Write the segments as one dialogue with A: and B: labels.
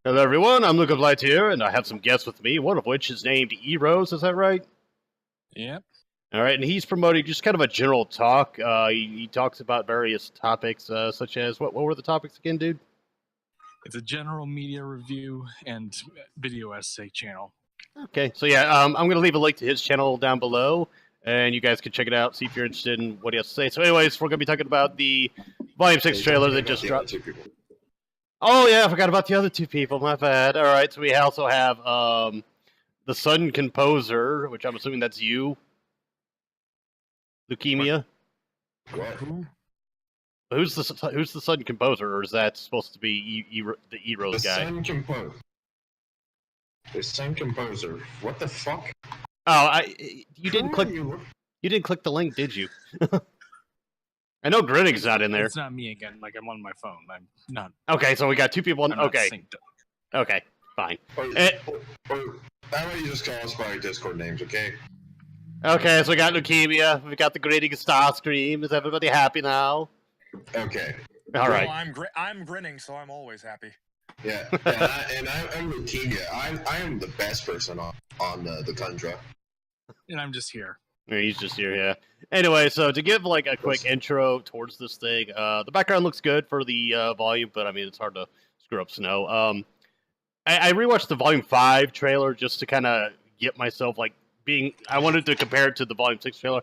A: Hello everyone, I'm Luke of Light here, and I have some guests with me, one of which is named E-Rose, is that right?
B: Yep.
A: Alright, and he's promoting just kind of a general talk. He talks about various topics, such as, what were the topics again, dude?
B: It's a general media review and video essay channel.
A: Okay, so yeah, I'm going to leave a link to his channel down below, and you guys can check it out, see if you're interested in what he has to say. So anyways, we're going to be talking about the Volume 6 trailer that just dropped. Oh yeah, I forgot about the other two people, my bad. Alright, so we also have the Sun Composer, which I'm assuming that's you. Leukemia?
C: What?
A: Who's the Sun Composer, or is that supposed to be the E-Rose guy?
C: The Sun Composer. What the fuck?
A: Oh, you didn't click the link, did you? I know Grinning's not in there.
B: It's not me again. Like, I'm on my phone. I'm not.
A: Okay, so we got two people. Okay. Okay, fine.
C: How about you just call us by our Discord names, okay?
A: Okay, so we got Leukemia. We got the Grinning Starscream. Is everybody happy now?
C: Okay.
A: All right.
D: Well, I'm grinning, so I'm always happy.
C: Yeah, and I'm Leukemia. I am the best person on the Tundra.
B: And I'm just here.
A: He's just here, yeah. Anyway, so to give like a quick intro towards this thing, the background looks good for the volume, but I mean it's hard to screw up snow. I rewatched the Volume 5 trailer just to kind of get myself like I wanted to compare it to the Volume 6 trailer.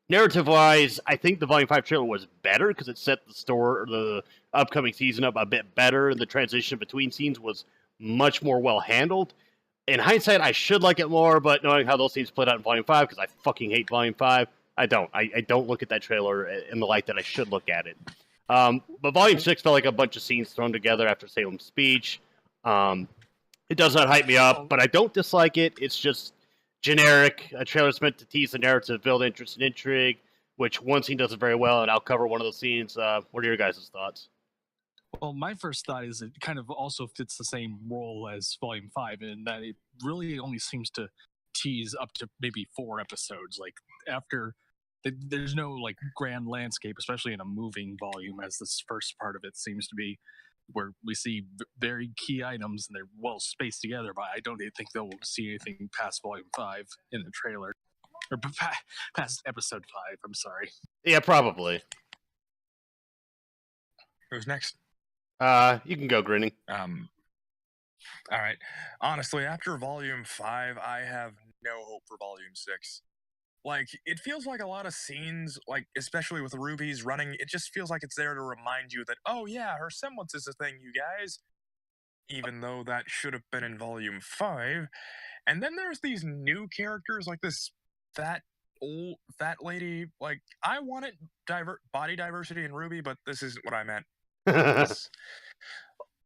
A: Narrative-wise, I think the Volume 5 trailer was better because it set the upcoming season up a bit better, and the transition between scenes was much more well handled. In hindsight, I should like it more, but knowing how those scenes played out in Volume 5, because I fucking hate Volume 5, I don't. I don't look at that trailer in the light that I should look at it. But Volume 6 felt like a bunch of scenes thrown together after Salem's speech. It does not hype me up, but I don't dislike it. It's just generic. A trailer's meant to tease the narrative, build interest and intrigue, which one scene does it very well, and I'll cover one of those scenes. What are your guys' thoughts?
B: Well, my first thought is it kind of also fits the same role as Volume 5 in that it really only seems to tease up to maybe 4 episodes. Like, after, there's no, like, grand landscape, especially in a moving volume, as this first part of it seems to be, where we see very key items and they're well spaced together, but I don't think they'll see anything past Volume 5 in the trailer. Or past Episode 5, I'm sorry.
A: Yeah, probably.
D: Who's next?
A: You can go, Grinning.
D: All right. Honestly, after Volume 5, I have no hope for Volume 6. Like, it feels like a lot of scenes, like, especially with Ruby's running, it just feels like it's there to remind you that, oh yeah, her semblance is a thing, you guys. Even though that should have been in Volume 5. And then there's these new characters, like this fat lady. Like, I wanted body diversity in Ruby, but this isn't what I meant.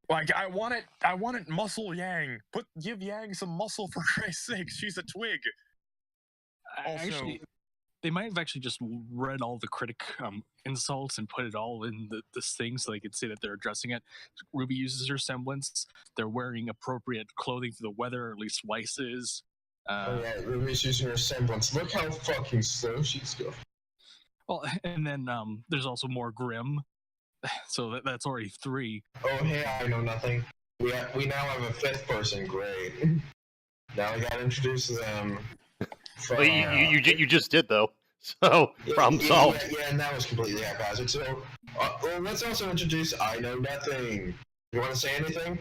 D: Like, I wanted muscle Yang. Give Yang some muscle for Christ's sake. She's a twig. Also,
B: actually, they might have actually just read all the critic insults and put it all in this thing so they could say that they're addressing it. Ruby uses her semblance. They're wearing appropriate clothing for the weather, or at least Weiss is.
C: Oh yeah, Ruby's using her semblance. Look how fucking slow she's going.
B: Well, and then there's also more Grimm. So that's already 3.
C: Oh hey, I know nothing. We now have a 5th person. Great. Now we gotta introduce them.
A: Well, you just did though, so problem solved.
C: Yeah, and that was completely haphazard. So, well, let's also introduce I Know Nothing. You want to say anything?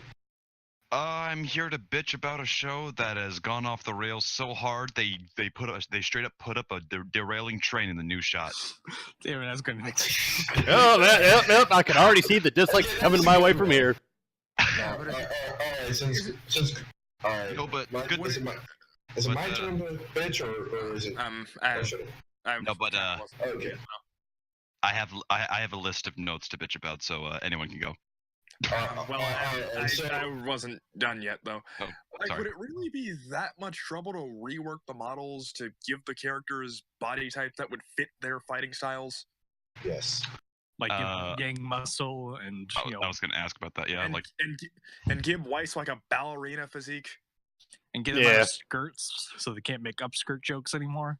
E: I'm here to bitch about a show that has gone off the rails so hard they straight up put up a derailing train in the new shot.
B: Damn it, that's gonna make sense.
A: Oh, yep, I can already see the dislikes coming my way from here.
C: Alright, alright.
E: No, but good.
C: Is it my turn to bitch, or is it?
E: No, but
C: okay.
E: I have a list of notes to bitch about, so anyone can go.
D: I wasn't done yet, though.
E: Oh,
D: like,
E: sorry.
D: would it really be that much trouble to rework the models to give the characters body types that would fit their fighting styles?
C: Yes.
B: Like Yang muscle and
E: I was going to ask about that. Yeah,
D: and give Weiss like a ballerina physique.
B: And get them out of skirts so they can't make upskirt jokes anymore.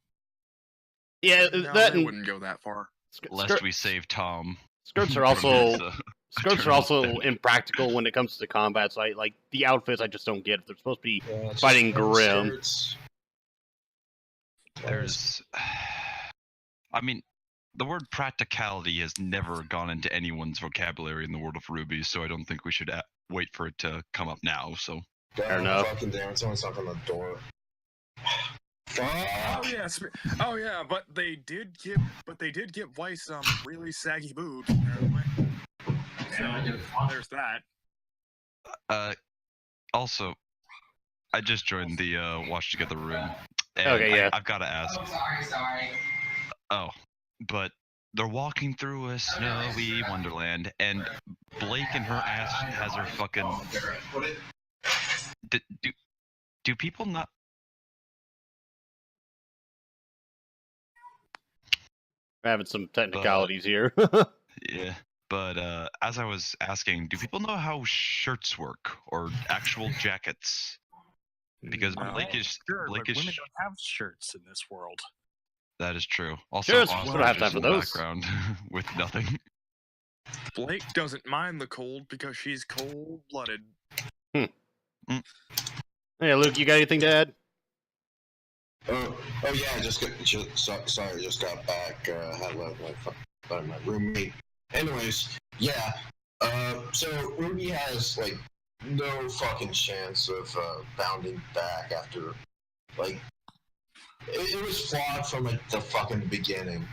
A: Yeah,
D: No, they wouldn't go that far.
E: Lest we save Tom.
A: Skirts are
E: from
A: also
E: his,
A: skirts are
E: eternal
A: also
E: stand.
A: impractical when it comes to combat. So I like the outfits. I just don't get it. They're supposed to be
C: Yeah, just
A: fighting
C: wear the
A: grim.
C: skirts.
E: There's, I mean, the word practicality has never gone into anyone's vocabulary in the world of RWBY, so I don't think we should wait for it to come up now. So
A: Fair enough.
C: Fucking damn, someone's knocking on the door. Fuck!
D: Oh yeah, oh yeah, but they did give Weiss some really saggy boobs. Apparently. So there's that.
E: Also, I just joined the Watch Together room. And
A: Okay, yeah.
E: I've got to ask.
F: Oh, sorry.
E: Oh, but they're walking through a snowy wonderland, and Blake and her ass has her fucking. Do people not?
A: We're having some technicalities here.
E: Yeah, but as I was asking, do people know how shirts work or actual jackets? Because Blake is
B: Sure,
E: Blake
B: but
E: is.
B: women don't have shirts in this world.
E: That is true. Also,
A: Shirts,
E: Austin
A: we don't have
E: just
A: time for
E: in the
A: those.
E: background with nothing.
D: Blake doesn't mind the cold because she's cold-blooded.
A: Hey, Luke, you got anything to add?
C: Oh yeah, I just got back. Had left my roommate. Anyways, yeah. So RWBY has like no fucking chance of bounding back after like it was flawed from like the fucking beginning.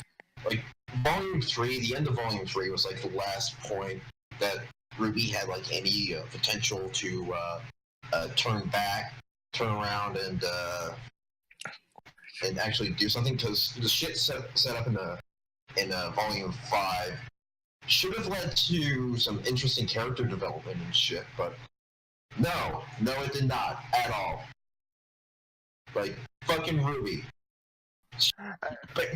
C: Like Volume 3, the end of Volume 3 was like the last point that RWBY had like any potential to turn around and actually do something, because the shit set up in Volume 5 should have led to some interesting character development and shit, but no, it did not at all. Like fucking RWBY, like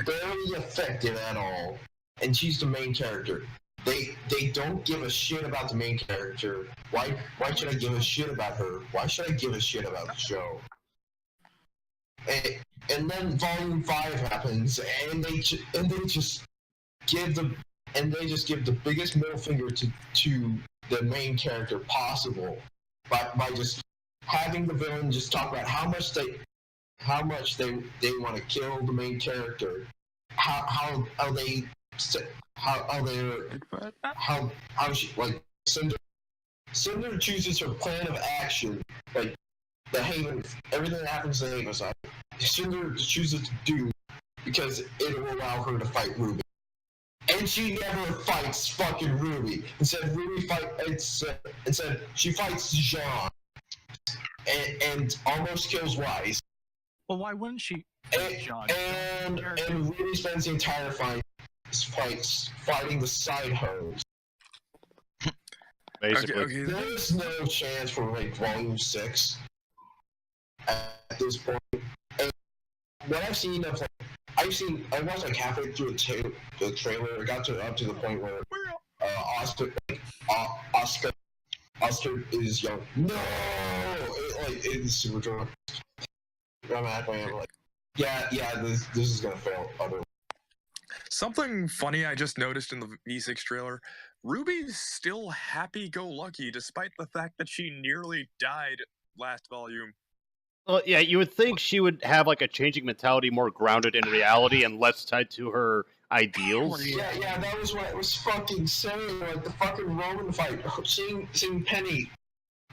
C: barely effective at all, and she's the main character. They don't give a shit about the main character. Why should I give a shit about her? Why should I give a shit about the show? And then Volume 5 happens, and they just give the biggest middle finger to the main character possible by just having the villain just talk about how much they want to kill the main character, how she, like, Cinder chooses her plan of action, like the Haven, everything that happens to Haven side, Cinder chooses to do because it will allow her to fight RWBY. And she never fights fucking RWBY. Instead, she fights Jean and almost kills Weiss.
B: Well, why wouldn't she?
C: And RWBY spends the entire fight fighting the side hoes.
A: Basically.
D: Okay.
C: There's no chance for like Volume 6 at this point. And what I've seen of I watched like halfway through the trailer. It got up to the point where Oscar is young. No, it's super drunk. I'm like, yeah, this is gonna fail utterly.
D: Something funny I just noticed in the V6 trailer. RWBY's still happy-go-lucky despite the fact that she nearly died last volume.
A: Well, yeah, you would think she would have like a changing mentality, more grounded in reality and less tied to her ideals.
C: Yeah, that was what I was fucking saying. Like the fucking Roman fight, seeing Penny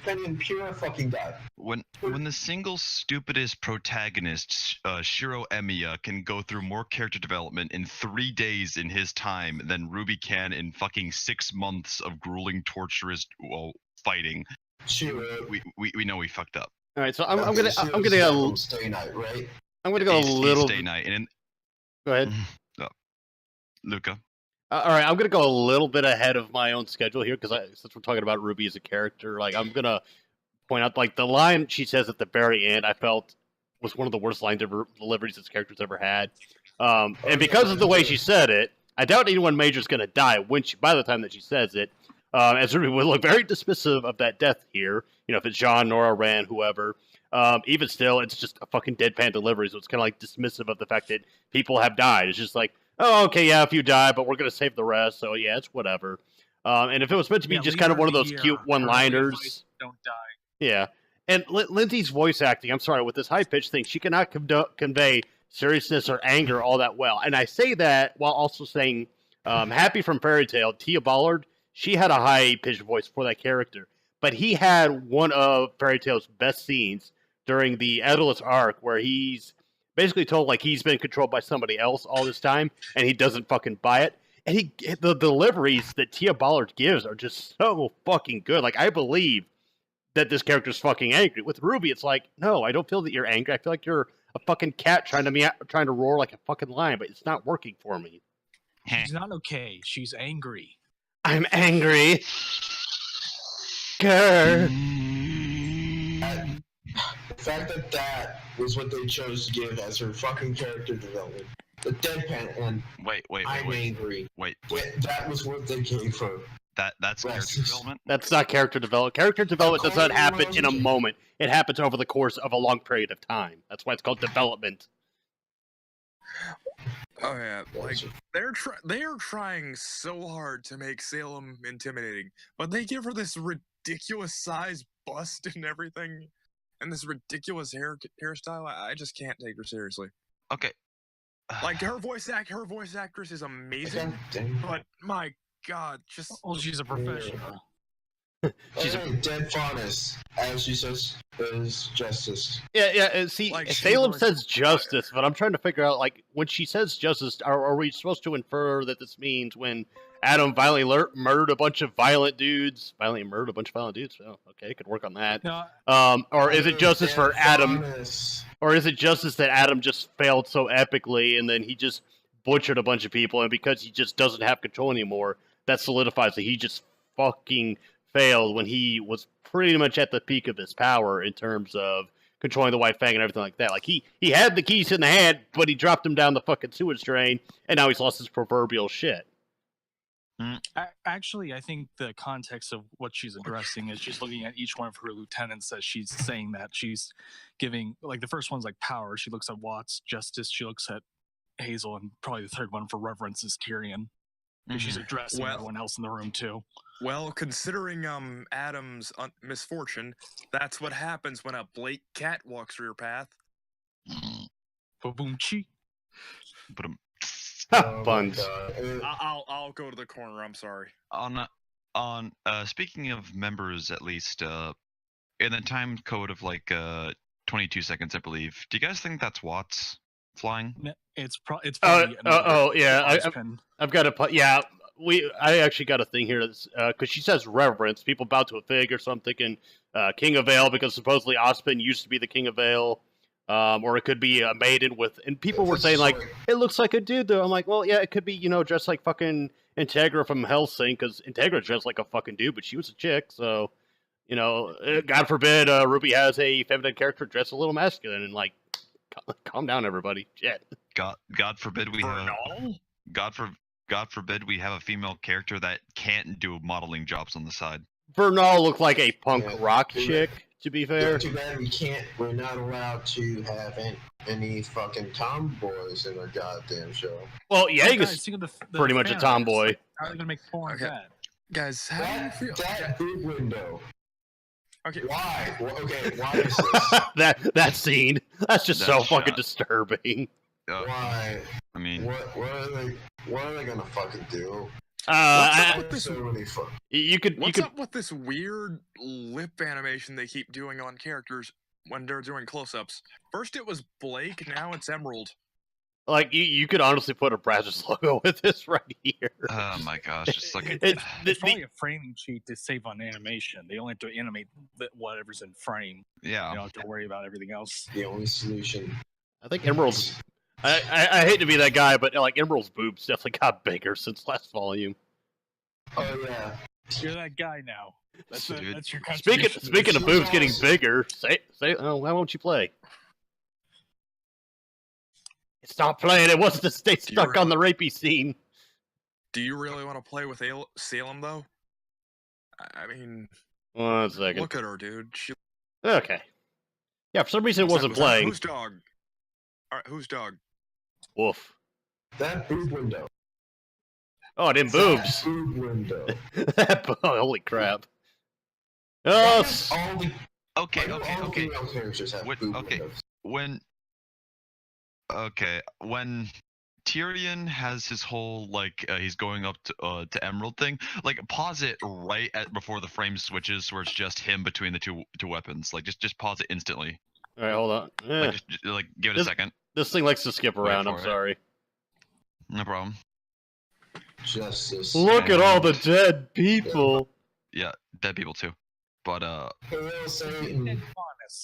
C: and Pura fucking die.
E: When the single stupidest protagonist, Shiro Emiya, can go through more character development in 3 days in his time than RWBY can in fucking 6 months of grueling, torturous fighting,
C: Shiro.
E: we know we fucked up.
A: All right, so I'm gonna
C: Stay Night, right?
A: I'm gonna go a little.
E: Stay Night, and
A: Go ahead.
E: Luca.
A: All right, I'm gonna go a little bit ahead of my own schedule here because since we're talking about RWBY as a character, like I'm gonna point out like the line she says at the very end, I felt was one of the worst line deliveries this character's ever had, and because of the way she said it, I doubt anyone major is gonna die by the time that she says it. As RWBY would look very dismissive of that death here. You know, if it's Jean, Nora, Rand, whoever. Even still, it's just a fucking deadpan delivery, so it's kind of like dismissive of the fact that people have died. It's just like, oh, okay, yeah, if you die, but we're gonna save the rest, so yeah, it's whatever. And if it was meant to be just kind of one of those cute one-liners,
B: don't die.
A: yeah. And Lindsay's voice acting, I'm sorry, with this high-pitched thing, she cannot convey seriousness or anger all that well. And I say that while also saying, Happy from Fairy Tale, Tia Ballard, she had a high-pitched voice for that character. But he had one of Fairy Tale's best scenes during the Edalus arc where he's basically told like he's been controlled by somebody else all this time and he doesn't fucking buy it. And the deliveries that Tia Ballard gives are just so fucking good. Like, I believe that this character's fucking angry. With Ruby, it's like, no, I don't feel that you're angry. I feel like you're a fucking cat trying to roar like a fucking lion, but it's not working for me.
B: She's not okay. She's angry.
A: I'm angry. Grr.
C: The fact that that was what they chose to give as her fucking character development. The deadpan and
E: Wait.
C: I'm angry.
E: Wait.
C: That was what they gave her.
E: That's character development?
A: That's not character development. Character development does not happen in a moment. It happens over the course of a long period of time. That's why it's called development.
D: Oh yeah, like they are trying so hard to make Salem intimidating, but they give her this ridiculous size bust and everything, and this ridiculous hairstyle. I just can't take her seriously.
E: Okay.
D: Like her voice actress is amazing, but my God, just
B: she's a professional.
A: She's
C: dead fondness, as she says, is justice.
A: Yeah. See,
D: Like,
A: Salem says justice, but I'm trying to figure out, like, when she says justice, are we supposed to infer that this means when Adam violently murdered a bunch of violent dudes? Oh, okay, could work on that.
B: No,
A: Or is it justice for Adam?
C: Fondness.
A: Or is it justice that Adam just failed so epically and then he just butchered a bunch of people, and because he just doesn't have control anymore, that solidifies that he just fucking failed when he was pretty much at the peak of his power in terms of controlling the White Fang and everything like that. Like, he had the keys in the hand, but he dropped them down the fucking sewage drain, and now he's lost his proverbial shit.
B: Actually, I think the context of what she's addressing is she's looking at each one of her lieutenants as she's saying that she's giving, like, the first one's like power. She looks at Watts, justice. She looks at Hazel, and probably the third one for reverence is Tyrion. And she's addressing everyone else in the room too.
D: well, considering Adam's misfortune, that's what happens when a Blake cat walks through your path.
B: Boom chi.
A: Buns.
D: I'll go to the corner. I'm sorry.
E: On speaking of members, at least in the time code of like 22 seconds, I believe. Do you guys think that's Watts flying?
B: It's probably.
A: Yeah. I've got a yeah. I actually got a thing here because she says reverence. People bow to a fig or something, and King of Vale because supposedly Ospen used to be the King of Vale. Or it could be a maiden with, and people were saying like, it looks like a dude though. I'm like, well, yeah, it could be, dressed like fucking Integra from Hellsing, because Integra dressed like a fucking dude, but she was a chick, so, God forbid Ruby has a feminine character dressed a little masculine, and like, calm down, everybody. Shit.
E: God forbid we have. God forbid we have a female character that can't do modeling jobs on the side.
A: Bernal looked like a punk rock chick. To be fair,
C: too bad we're not allowed to have any fucking tomboys in our goddamn show.
A: Well, Yeager's pretty much a tomboy.
B: How are they gonna make porn of that?
D: Guys, how do you feel?
C: That big window.
D: Okay.
C: Why? Why is this?
A: that scene. That's just so fucking disturbing.
C: Why?
E: I mean,
C: what are they gonna fucking do?
A: You could.
D: What's up with this weird lip animation they keep doing on characters when they're doing close-ups? First it was Blake, now it's Emerald.
A: Like you could honestly put a Brazos logo with this right here.
E: Oh my gosh, it's like
B: it's probably a framing cheat to save on animation. They only have to animate whatever's in frame.
E: Yeah,
B: you don't have to worry about everything else.
C: The only solution.
A: I think Emerald's. I hate to be that guy, but like Emerald's boobs definitely got bigger since last volume.
C: Oh yeah,
B: you're that guy now. That's your
A: speaking of boobs getting bigger. Say, why won't you play? It's not playing. It wants to stay stuck on the rapey scene.
D: Do you really want to play with Salem though? I mean,
A: 1 second.
D: Look at her, dude.
A: Okay. Yeah, for some reason it wasn't playing.
D: Whose dog? All right, whose dog?
A: Woof.
C: That boob window.
A: Oh, them boobs.
C: That boob window.
A: Holy crap.
C: Why
A: Oh,
C: does all the
E: Okay,
C: why do
E: okay,
C: all
E: okay.
C: female characters have
E: What-
C: boob
E: okay.
C: windows?
E: When Tyrion has his whole he's going up to Emerald thing, like pause it right before the frame switches where it's just him between the two weapons. Like just pause it instantly.
A: all right, hold on.
E: Like just give it a second.
A: This thing likes to skip around.
E: for
A: I'm
E: it.
A: sorry.
E: No problem.
C: Justice.
A: Look at all the
C: and-
A: dead people.
E: Yeah, dead people too. But
C: Hail Satan.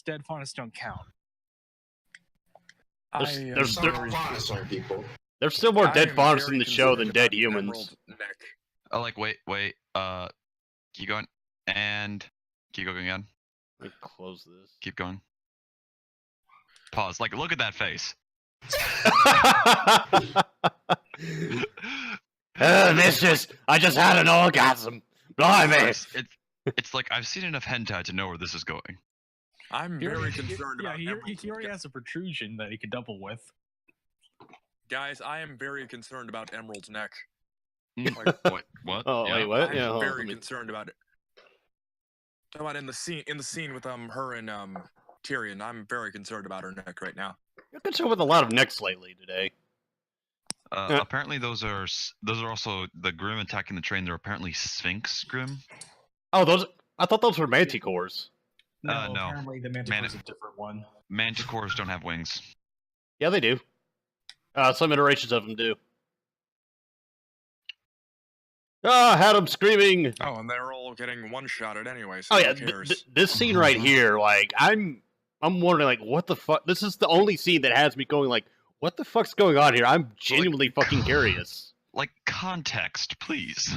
B: Dead faunus don't count.
A: There's-
D: I am
A: there's-
C: Some
D: very-
C: dinosaur people.
A: There's still more
D: I
A: dead
D: am
A: faunus
D: very
A: in the show than
D: concerned
A: dead
D: about
A: humans.
D: Emerald Neck.
E: wait. Keep going and keep going again.
A: Let me close this.
E: Keep going. Pause. Like, look at that face.
A: Mistress, I just had an orgasm. Blimey.
E: It's like I've seen enough hentai to know where this is going.
D: I'm very concerned about
B: he
D: Emerald
B: already
D: Neck.
B: has a protrusion that he could double with.
D: Guys, I am very concerned about Emerald's neck.
E: What?
A: Oh,
E: Yeah.
A: wait, what?
D: I'm
A: Yeah, hold on,
D: very
A: let me-
D: concerned about it. Talking about in the scene with her and Tyrion, I'm very concerned about her neck right now.
A: You've been showing with a lot of necks lately today.
E: Apparently, those are also the Grim attacking the train. They're apparently Sphinx Grim.
A: Oh, those. I thought those were manticores.
E: No.
B: Apparently the Manticore's a different one.
E: Manticores don't have wings.
A: Yeah, they do. Some iterations of them do. I had them screaming.
D: Oh, and they're all getting one-shotted anyway, so
A: Oh yeah,
D: who cares?
A: this scene right here, like I'm wondering, like, what the fuck? This is the only scene that has me going, like, what the fuck's going on here? I'm genuinely fucking curious.
E: Like context, please.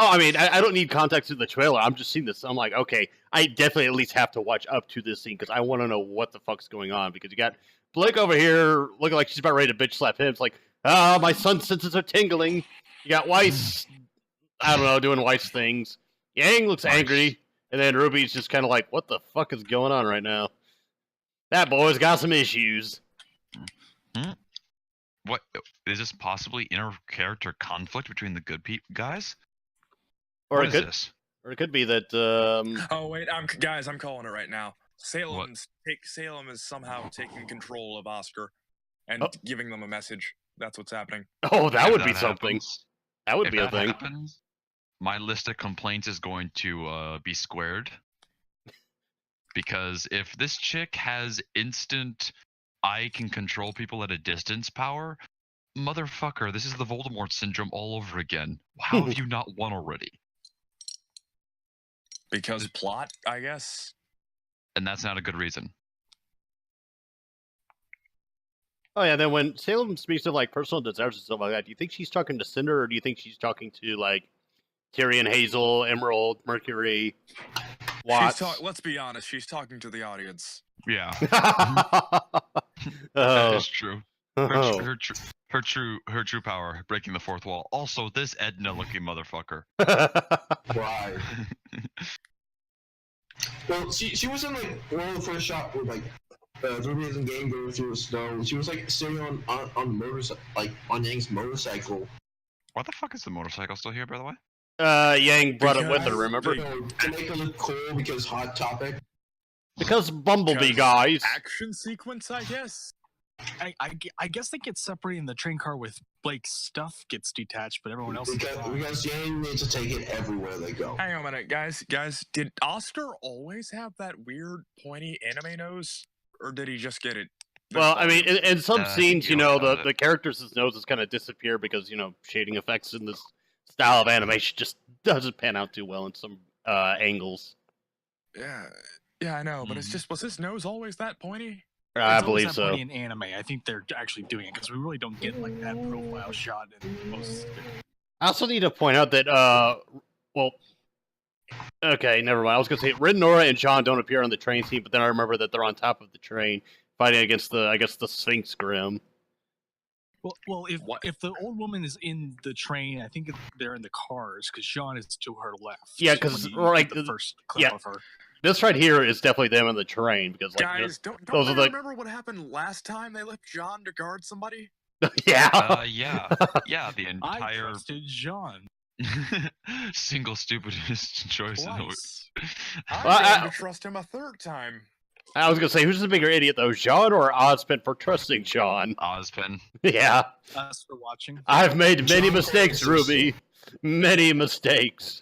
A: Oh, I mean, I don't need context in the trailer. I'm just seeing this. I'm like, okay, I definitely at least have to watch up to this scene because I want to know what the fuck's going on. Because you got Blake over here looking like she's about ready to bitch slap him. It's like, my son's senses are tingling. You got Weiss, I don't know, doing Weiss things. Yang looks
E: Weiss.
A: angry. And then Ruby's just kind of like, what the fuck is going on right now? That boy's got some issues.
E: What is this possibly inner character conflict between the good guys?
A: Or
E: What
A: it
E: is
A: could,
E: this?
A: or it could be that.
D: Oh wait, I'm calling it right now. Salem is somehow taking control of Oscar and
A: Oh.
D: giving them a message. That's what's happening.
A: Oh, that
E: If
A: would be something.
E: happens-
A: That would
E: if
A: be a
E: that
A: thing.
E: happens, my list of complaints is going to be squared. Because if this chick has instant, I can control people at a distance power, motherfucker, this is the Voldemort syndrome all over again. How have you not won already?
D: Because plot, I guess.
E: And that's not a good reason.
A: Oh yeah, then when Salem speaks of like personal desires and stuff like that, do you think she's talking to Cinder or do you think she's talking to like Tyrion, Hazel, Emerald, Mercury, Watts?
D: Let's be honest, she's talking to the audience.
E: Yeah, that
A: Oh.
E: is true.
A: Oh.
E: Her true power, breaking the fourth wall. Also, this Edna-looking motherfucker.
C: Why? Well, she was in like one of the first shot where like Ruby is in game going through the snow. She was like sitting on motorcycle, like on Yang's motorcycle.
E: Why the fuck is the motorcycle still here, by the way?
A: Yang brought it with her,
C: Because,
A: remember?
C: to make it look cool because Hot Topic.
A: Because Bumblebee,
D: Because
A: guys.
D: Action sequence, I guess.
B: I guess they get separated in the train car with Blake's stuff gets detached, but everyone else is fine.
C: Because Yang needs to take it everywhere they go.
D: Hang on a minute, guys. Did Oscar always have that weird pointy anime nose, or did he just get it? this
A: Well, I mean,
D: volume?
A: in some
E: I think
A: scenes,
E: he
A: you know,
E: always has
A: the characters' noses kind of disappear because, you know, shading effects in this style of animation just doesn't pan out too well in some angles.
D: yeah, I know, but it's just, was his nose always that pointy?
A: I
B: It's always
A: believe
B: that
A: so.
B: funny in anime. I think they're actually doing it because we really don't get like that profile shot in most.
A: I also need to point out that, well, okay, never mind. I was going to say, Rin, Nora, and John don't appear on the train scene, but then I remember that they're on top of the train fighting against the, I guess, the Sphinx Grim.
B: Well, if the old woman is in the train, I think they're in the cars because Jean is to her left.
A: Yeah, 'cause,
B: when you
A: like,
B: get the first clip
A: yeah.
B: of her.
A: This right here is definitely them on the train because, like,
D: Guys, don't
A: those
D: I
A: are the-
D: remember what happened last time they left John to guard somebody?
A: Yeah.
E: Yeah. The
B: I
E: entire
B: trusted John
E: single stupidest choice in the world.
B: twice.
D: I'm
A: Well,
D: going to trust him a third time.
A: I was gonna say, who's the bigger idiot though, Sean or Ozpin for trusting Sean?
E: Ozpin.
A: Yeah,
B: Us for watching.
A: I've made many
C: John
A: mistakes,
C: Francis.
A: Ruby. Many mistakes.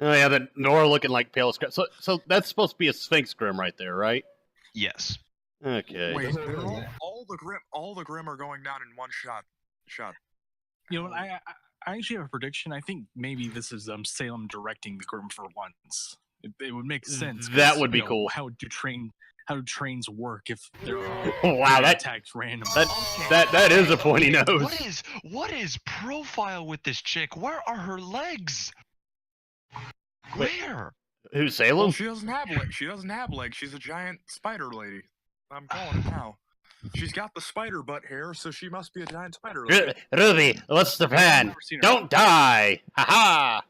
A: Oh yeah, the Nora looking like pale as crap. So that's supposed to be a Sphinx Grim right there, right?
E: Yes.
A: Okay.
D: Wait,
C: Doesn't
D: they're
C: really
D: all the Grim are going down in one shot.
B: You know, I actually have a prediction. I think maybe this is Salem directing the Grim for once. It would make sense.
A: That
B: 'cause,
A: would be
B: you know,
A: cool.
B: How do trains work if they're
A: Wow, that
B: attacked randomly?
A: that is a pointy nose.
E: What is profile with this chick? Where are her legs?
A: Wait.
E: Where?
A: Who's
D: Well,
A: Salem?
D: she doesn't have legs. She doesn't have legs. She's a giant spider lady. I'm calling it now. She's got the spider butt hair, so she must be a giant spider lady.
A: Ruby, what's the plan?
B: never seen her.
A: Don't die! Ha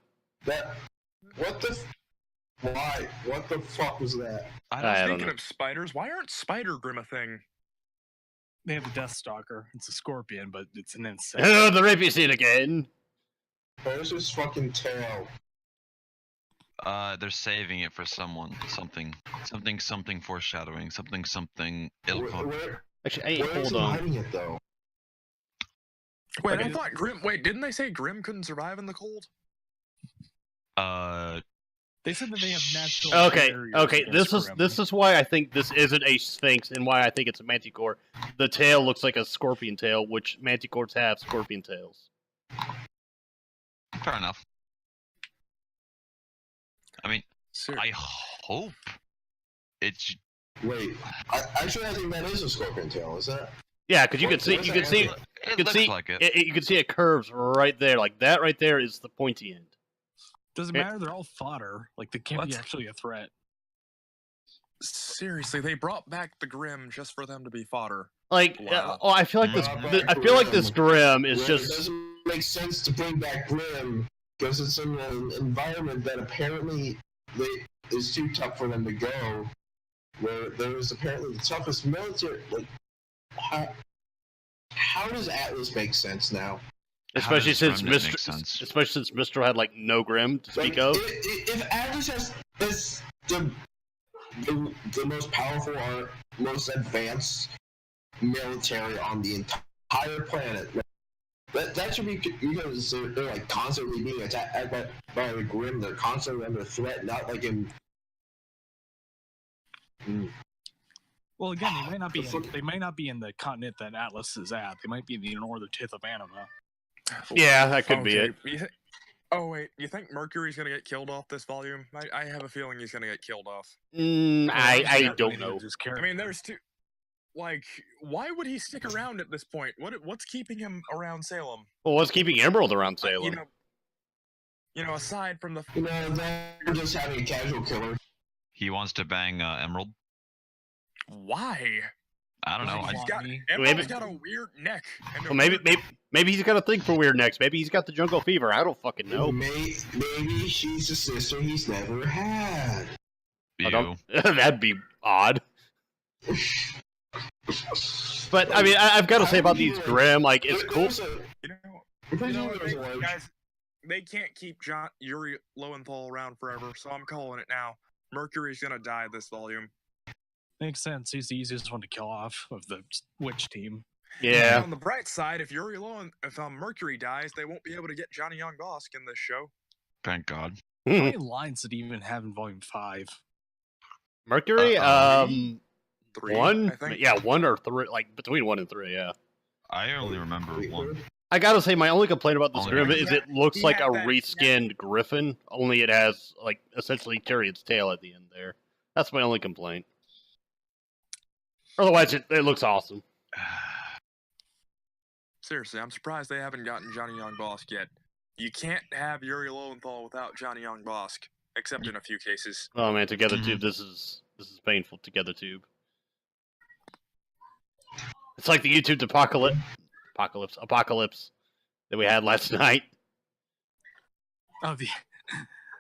C: What the? Why? What the fuck was that?
E: I
A: I
E: don't
A: don't
D: Speaking
A: know.
D: of spiders, why aren't spider Grim a thing?
B: They have the Deathstalker. It's a scorpion, but it's an insect.
A: Oh, the rapey scene again.
C: Where's his fucking tail?
E: They're saving it for someone. Something foreshadowing. Something.
A: Actually, hey,
C: Where is
A: hold
C: he
A: on.
C: hiding it though?
D: Wait,
B: Okay.
D: I thought Grim. Wait, didn't they say Grim couldn't survive in the cold?
B: They said that they have natural.
A: Okay,
B: barriers
A: okay.
B: against Grim.
A: This is why I think this isn't a Sphinx, and why I think it's a Manticore. The tail looks like a scorpion tail, which Manticores have scorpion tails.
E: fair enough. I mean,
D: Ser-
E: I hope it's.
C: Wait, actually, I think that is a scorpion tail. Is that?
A: Yeah, because you can
C: What-
A: see,
C: what's
A: you
C: that
A: can see,
C: like?
E: It
A: you can
E: looks
A: see,
E: like it.
A: you can see it curves right there. Like that right there is the pointy end.
B: Doesn't matter. They're all fodder. Like they can't be
D: Let's-
B: actually a threat.
D: Seriously, they brought back the Grim just for them to be fodder.
A: Like,
D: Wow.
A: I feel like this.
C: Brought back
A: I feel like this Grim is
C: Well, it
A: just.
C: doesn't make sense to bring back Grim because it's in an environment that apparently is too tough for them to go. Where there is apparently the toughest military. Like, how does Atlas make sense now?
A: Especially
E: does
A: since
E: Remnant make
A: Mistral,
E: sense?
A: especially since Mistral had like no Grim to speak of.
C: If Atlas is the most powerful or most advanced military on the entire planet, that should be because they're like constantly being attacked by the Grim. They're constantly under threat, not like in.
B: Well, again, they might not be.
C: The fuck-
B: They might not be in the continent that Atlas is at. They might be in the northern tip of Anima.
A: Yeah, that could be
D: Okay,
A: it.
D: oh wait, you think Mercury's gonna get killed off this volume? I have a feeling he's gonna get killed off.
A: I don't know.
D: I mean, there's two. Like, why would he stick around at this point? What's keeping him around Salem?
A: Well, what's keeping Emerald around Salem?
D: You know, aside from the.
C: They're just having a casual killer.
E: He wants to bang Emerald.
D: Why?
E: I don't know.
B: Why?
D: Emerald's got a weird neck. And a
A: Well, maybe
D: weird-
A: he's got a thing for weird necks. Maybe he's got the jungle fever. I don't fucking know.
C: Maybe she's a sister he's never had.
A: I don't- That'd be odd. But I mean, I've got to say about these Grim, like it's cool.
D: You know,
C: I'm pretty
D: you know
C: sure
D: what,
C: there's a large.
D: guys, they can't keep Yuri Lowenthal around forever, so I'm calling it now. Mercury's gonna die this volume.
B: Makes sense. He's the easiest one to kill off of the witch team.
D: And
A: Yeah.
D: on the bright side, if Mercury dies, they won't be able to get Johnny Young Bosk in this show.
E: Thank God.
B: How many lines did he even have in Volume 5?
A: Mercury,
D: 3,
A: one,
D: I think.
A: yeah, 1 or 3, like between 1 and 3, yeah.
E: I only remember one.
A: I gotta say, my only complaint about this
E: Only
A: Grim
E: one.
A: is it looks
D: He
A: like
D: had
A: a
D: that-
A: reskinned Griffin, only it has like essentially Tyrion's tail at the end there. That's my only complaint. Otherwise, it looks awesome.
D: Seriously, I'm surprised they haven't gotten Johnny Young Bosk yet. You can't have Yuri Lowenthal without Johnny Young Bosk, except in a few cases.
A: Oh man, Together
E: Mhm.
A: Tube, this is painful. Together Tube. It's like the YouTube apocalypse that we had last night.
B: Oh, the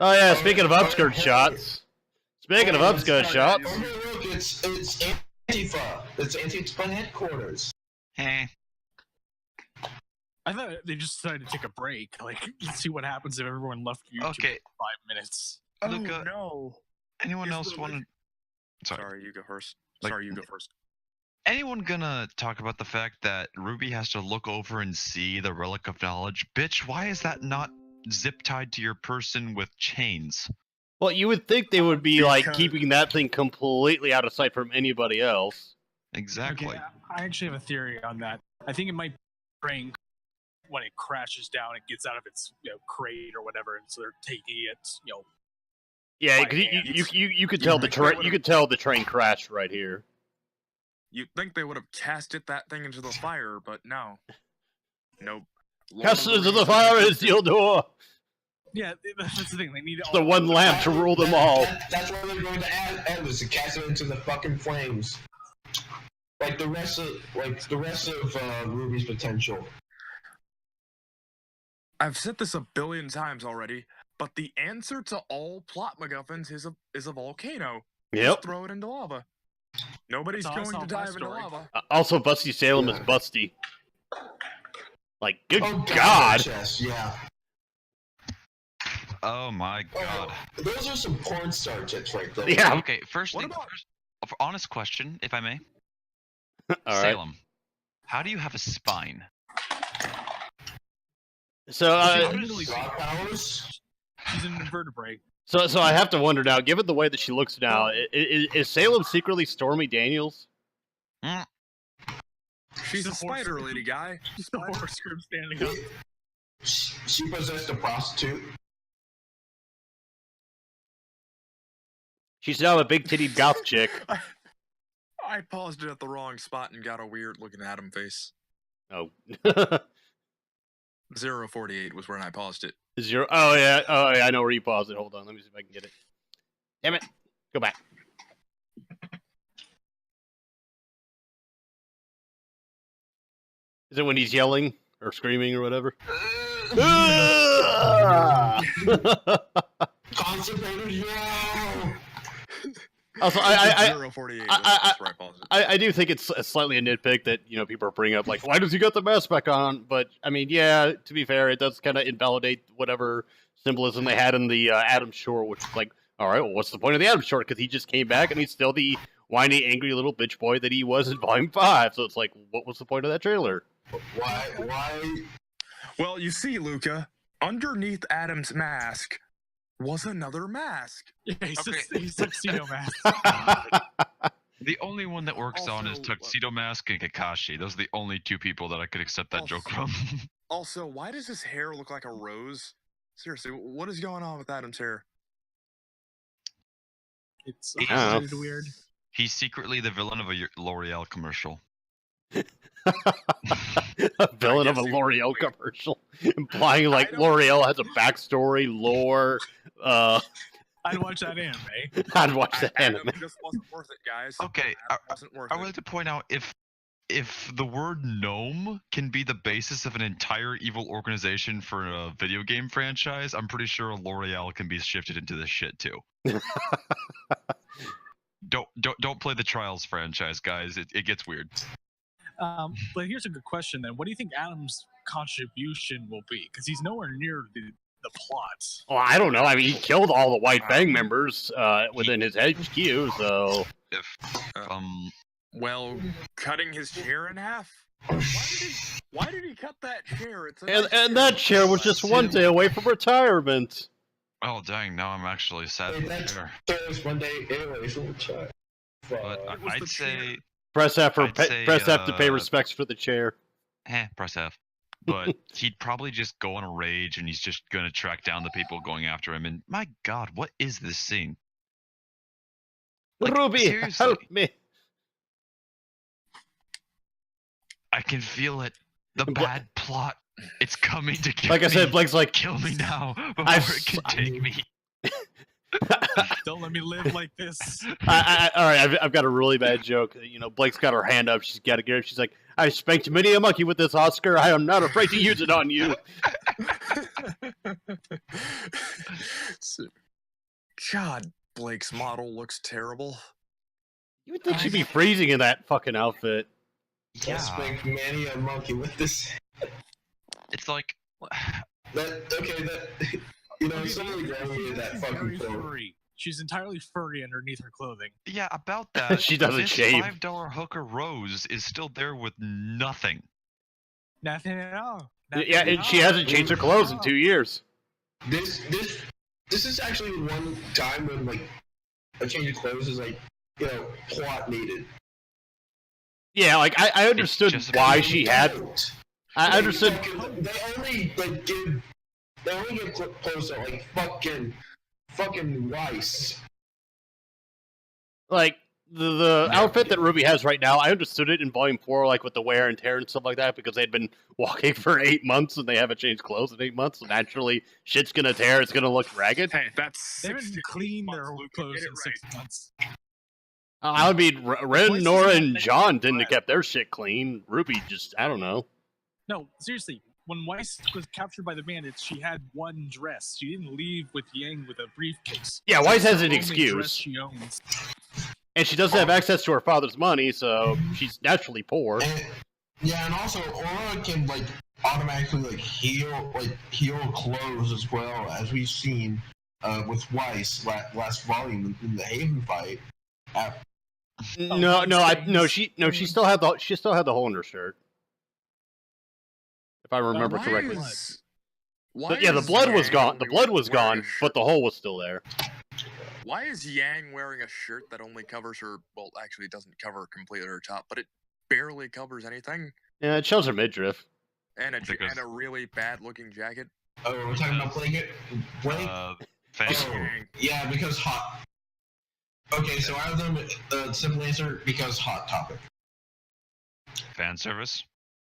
A: Oh yeah, speaking of upskirt shots. Speaking of upskirt shots,
C: Oh, look, it's Antifa. It's Antifa headquarters.
E: Eh.
B: I thought they just decided to take a break. Like, let's see what happens if everyone left YouTube
E: Okay.
B: for 5 minutes.
D: Oh
E: Luca,
D: no!
E: anyone
D: Is
E: else
D: the
E: want to?
D: religion- Sorry, you go first.
E: Like-
D: Sorry, you go first.
E: Anyone gonna talk about the fact that Ruby has to look over and see the relic of knowledge? Bitch, why is that not zip tied to your person with chains?
A: well, you would think they would be like
D: Because-
A: keeping that thing completely out of sight from anybody else.
E: Exactly.
B: Okay, I actually have a theory on that. I think it might prank when it crashes down, it gets out of its crate or whatever, and so they're taking it.
A: Yeah,
B: By
A: 'cause
B: hand.
A: you could tell the
D: think they
A: train.
D: would've-
A: You could tell the train crashed right here.
D: You'd think they would have casted that thing into the fire, but no. Nope.
A: Cast into the fire and steel door.
B: Yeah, that's the thing. They need
A: It's the one lamp to rule them all.
C: That's what they're going to add was to cast it into the fucking flames. Like the rest of Ruby's potential.
D: I've said this a billion times already, but the answer to all plot MacGuffins is a volcano.
A: Yep.
D: Just throw it into lava. Nobody's
B: That's
D: going
B: also
D: to
B: my
D: dive into
B: story.
D: lava.
A: Also, Busty Salem is
C: Yeah.
A: busty. Like, good
C: Oh
A: God.
C: Chess, yeah.
E: Oh my god.
C: Oh, those are some porn star tits right there.
A: Yeah.
E: Okay, first
D: What
E: thing
D: about-
E: first. Honest question, if I may.
A: All right.
E: Salem, how do you have a spine?
A: So,
C: God powers.
B: She's an invertebrate.
A: so I have to wonder now. Given the way that she looks now, is Salem secretly Stormy Daniels?
D: She's a
B: Horse-
D: spider lady guy.
B: She's a horse group standing up.
C: She possessed a prostitute.
A: She's now a big titty goth chick.
D: I paused it at the wrong spot and got a weird looking Adam face.
A: Oh.
D: 048 was when I paused it.
A: Zero. Oh yeah. Oh yeah. I know where you paused it. Hold on. Let me see if I can get it. Damn it. Go back. Is it when he's yelling or screaming or whatever?
C: Constipated, yeah.
A: Also, I
D: 048.
A: I-
D: That's where I paused it.
A: I do think it's slightly a nitpick that people are bringing up, like, why does he got the mask back on? But I mean, yeah, to be fair, it does kind of invalidate whatever symbolism they had in the Adam Shore, which is like, all right, well, what's the point of the Adam Shore? Because he just came back and he's still the whiny, angry little bitch boy that he was in Volume 5. So it's like, what was the point of that trailer?
C: Why?
D: Well, you see, Luca, underneath Adam's mask was another mask.
B: Yeah, he's
E: Okay.
B: he's tuxedo mask.
E: The only one that works on is
D: Also,
E: Tuxedo Mask and Kakashi. Those are the only two people that I could accept that joke from.
D: Also, why does his hair look like a rose? Seriously, what is going on with Adam's hair?
B: It's
A: I don't
B: it's weird.
E: He's secretly the villain of a L'Oreal commercial.
A: A villain of a
D: guess
A: L'Oreal commercial, implying like
D: don't-
A: L'Oreal has a backstory, lore.
B: I'd watch that anime.
A: I'd watch that
D: Adam
A: anime.
D: just wasn't worth it, guys.
E: Okay,
D: Adam wasn't worth
E: I would
D: it.
E: like to point out if the word gnome can be the basis of an entire evil organization for a video game franchise, I'm pretty sure L'Oreal can be shifted into this shit too. Don't play the Trials franchise, guys. It gets weird.
B: But here's a good question then. What do you think Adam's contribution will be? Because he's nowhere near the plot.
A: Well, I don't know. I mean, he killed all the White Fang members within his HQ, so
E: If
D: Well, cutting his chair in half. Why did he cut that chair? It's a
A: and
D: nice
A: and that chair was just one day away from retirement.
E: oh dang, now I'm actually sad for the
C: That's
E: chair.
C: Thursday, one day away from the child.
E: But
D: It was
E: I'd
D: the
E: say
D: chair.
A: Press F
E: I'd say,
A: press F to pay respects for the chair.
E: press F. But he'd probably just go on a rage and he's just gonna track down the people going after him. And my god, what is this scene? Like,
A: Ruby,
E: seriously.
A: help me!
E: I can feel it. The
A: Bla-
E: bad plot. It's coming to kill
A: Like I said,
E: me.
A: Blake's like,
E: Kill me now before
A: I've
E: it can take me.
B: Don't let me live like this.
A: all right, I've got a really bad joke. Blake's got her hand up. She's got to get it. She's like, I spanked many a monkey with this Oscar. I am not afraid to use it on you.
D: God, Blake's model looks terrible.
A: You would think she'd be freezing in that fucking outfit.
C: Let's make Manny a monkey with this.
E: It's like
C: You know, somebody grab me that fucking
B: very
C: phone.
B: furry. She's entirely furry underneath her clothing.
E: yeah, about that.
A: She doesn't
E: this
A: shave.
E: $5 hooker Rose is still there with nothing.
B: Nothing at all.
A: Yeah, and she hasn't changed her clothes in 2 years.
C: This is actually one time when like a change of clothes is like, you know, plot needed.
A: Yeah, like I understood why she had. I understood.
C: They only give clothes to like fucking Weiss.
A: Like the outfit that Ruby has right now, I understood it in Volume 4, like with the wear and tear and stuff like that, because they'd been walking for 8 months and they haven't changed clothes in 8 months. So naturally, shit's gonna tear. It's gonna look ragged.
D: Hey, that's
B: They haven't cleaned their clothes in 6 months.
A: I mean, Ren, Nora, and John didn't have kept their shit clean. Ruby just, I don't know.
B: No, seriously. When Weiss was captured by the bandits, she had one dress. She didn't leave with Yang with a briefcase.
A: Yeah, Weiss has an
B: The only
A: excuse.
B: dress she owns.
A: And she doesn't have access to her father's money, so she's naturally poor.
C: And also Aura can like automatically like heal clothes as well, as we've seen with Weiss last volume in the Haven fight.
A: She still had the hole in her shirt. If I remember correctly. The blood was gone. The blood was gone, but the hole was still there.
D: Why is Yang wearing a shirt that only covers her? Well, actually, it doesn't cover completely her top, but it barely covers anything.
A: Yeah, it shows her midriff.
D: And a really bad-looking jacket.
C: Oh, we're talking about Blake? Yeah, because hot. Okay, so I have them. Simple answer: because Hot Topic.
E: Fan service.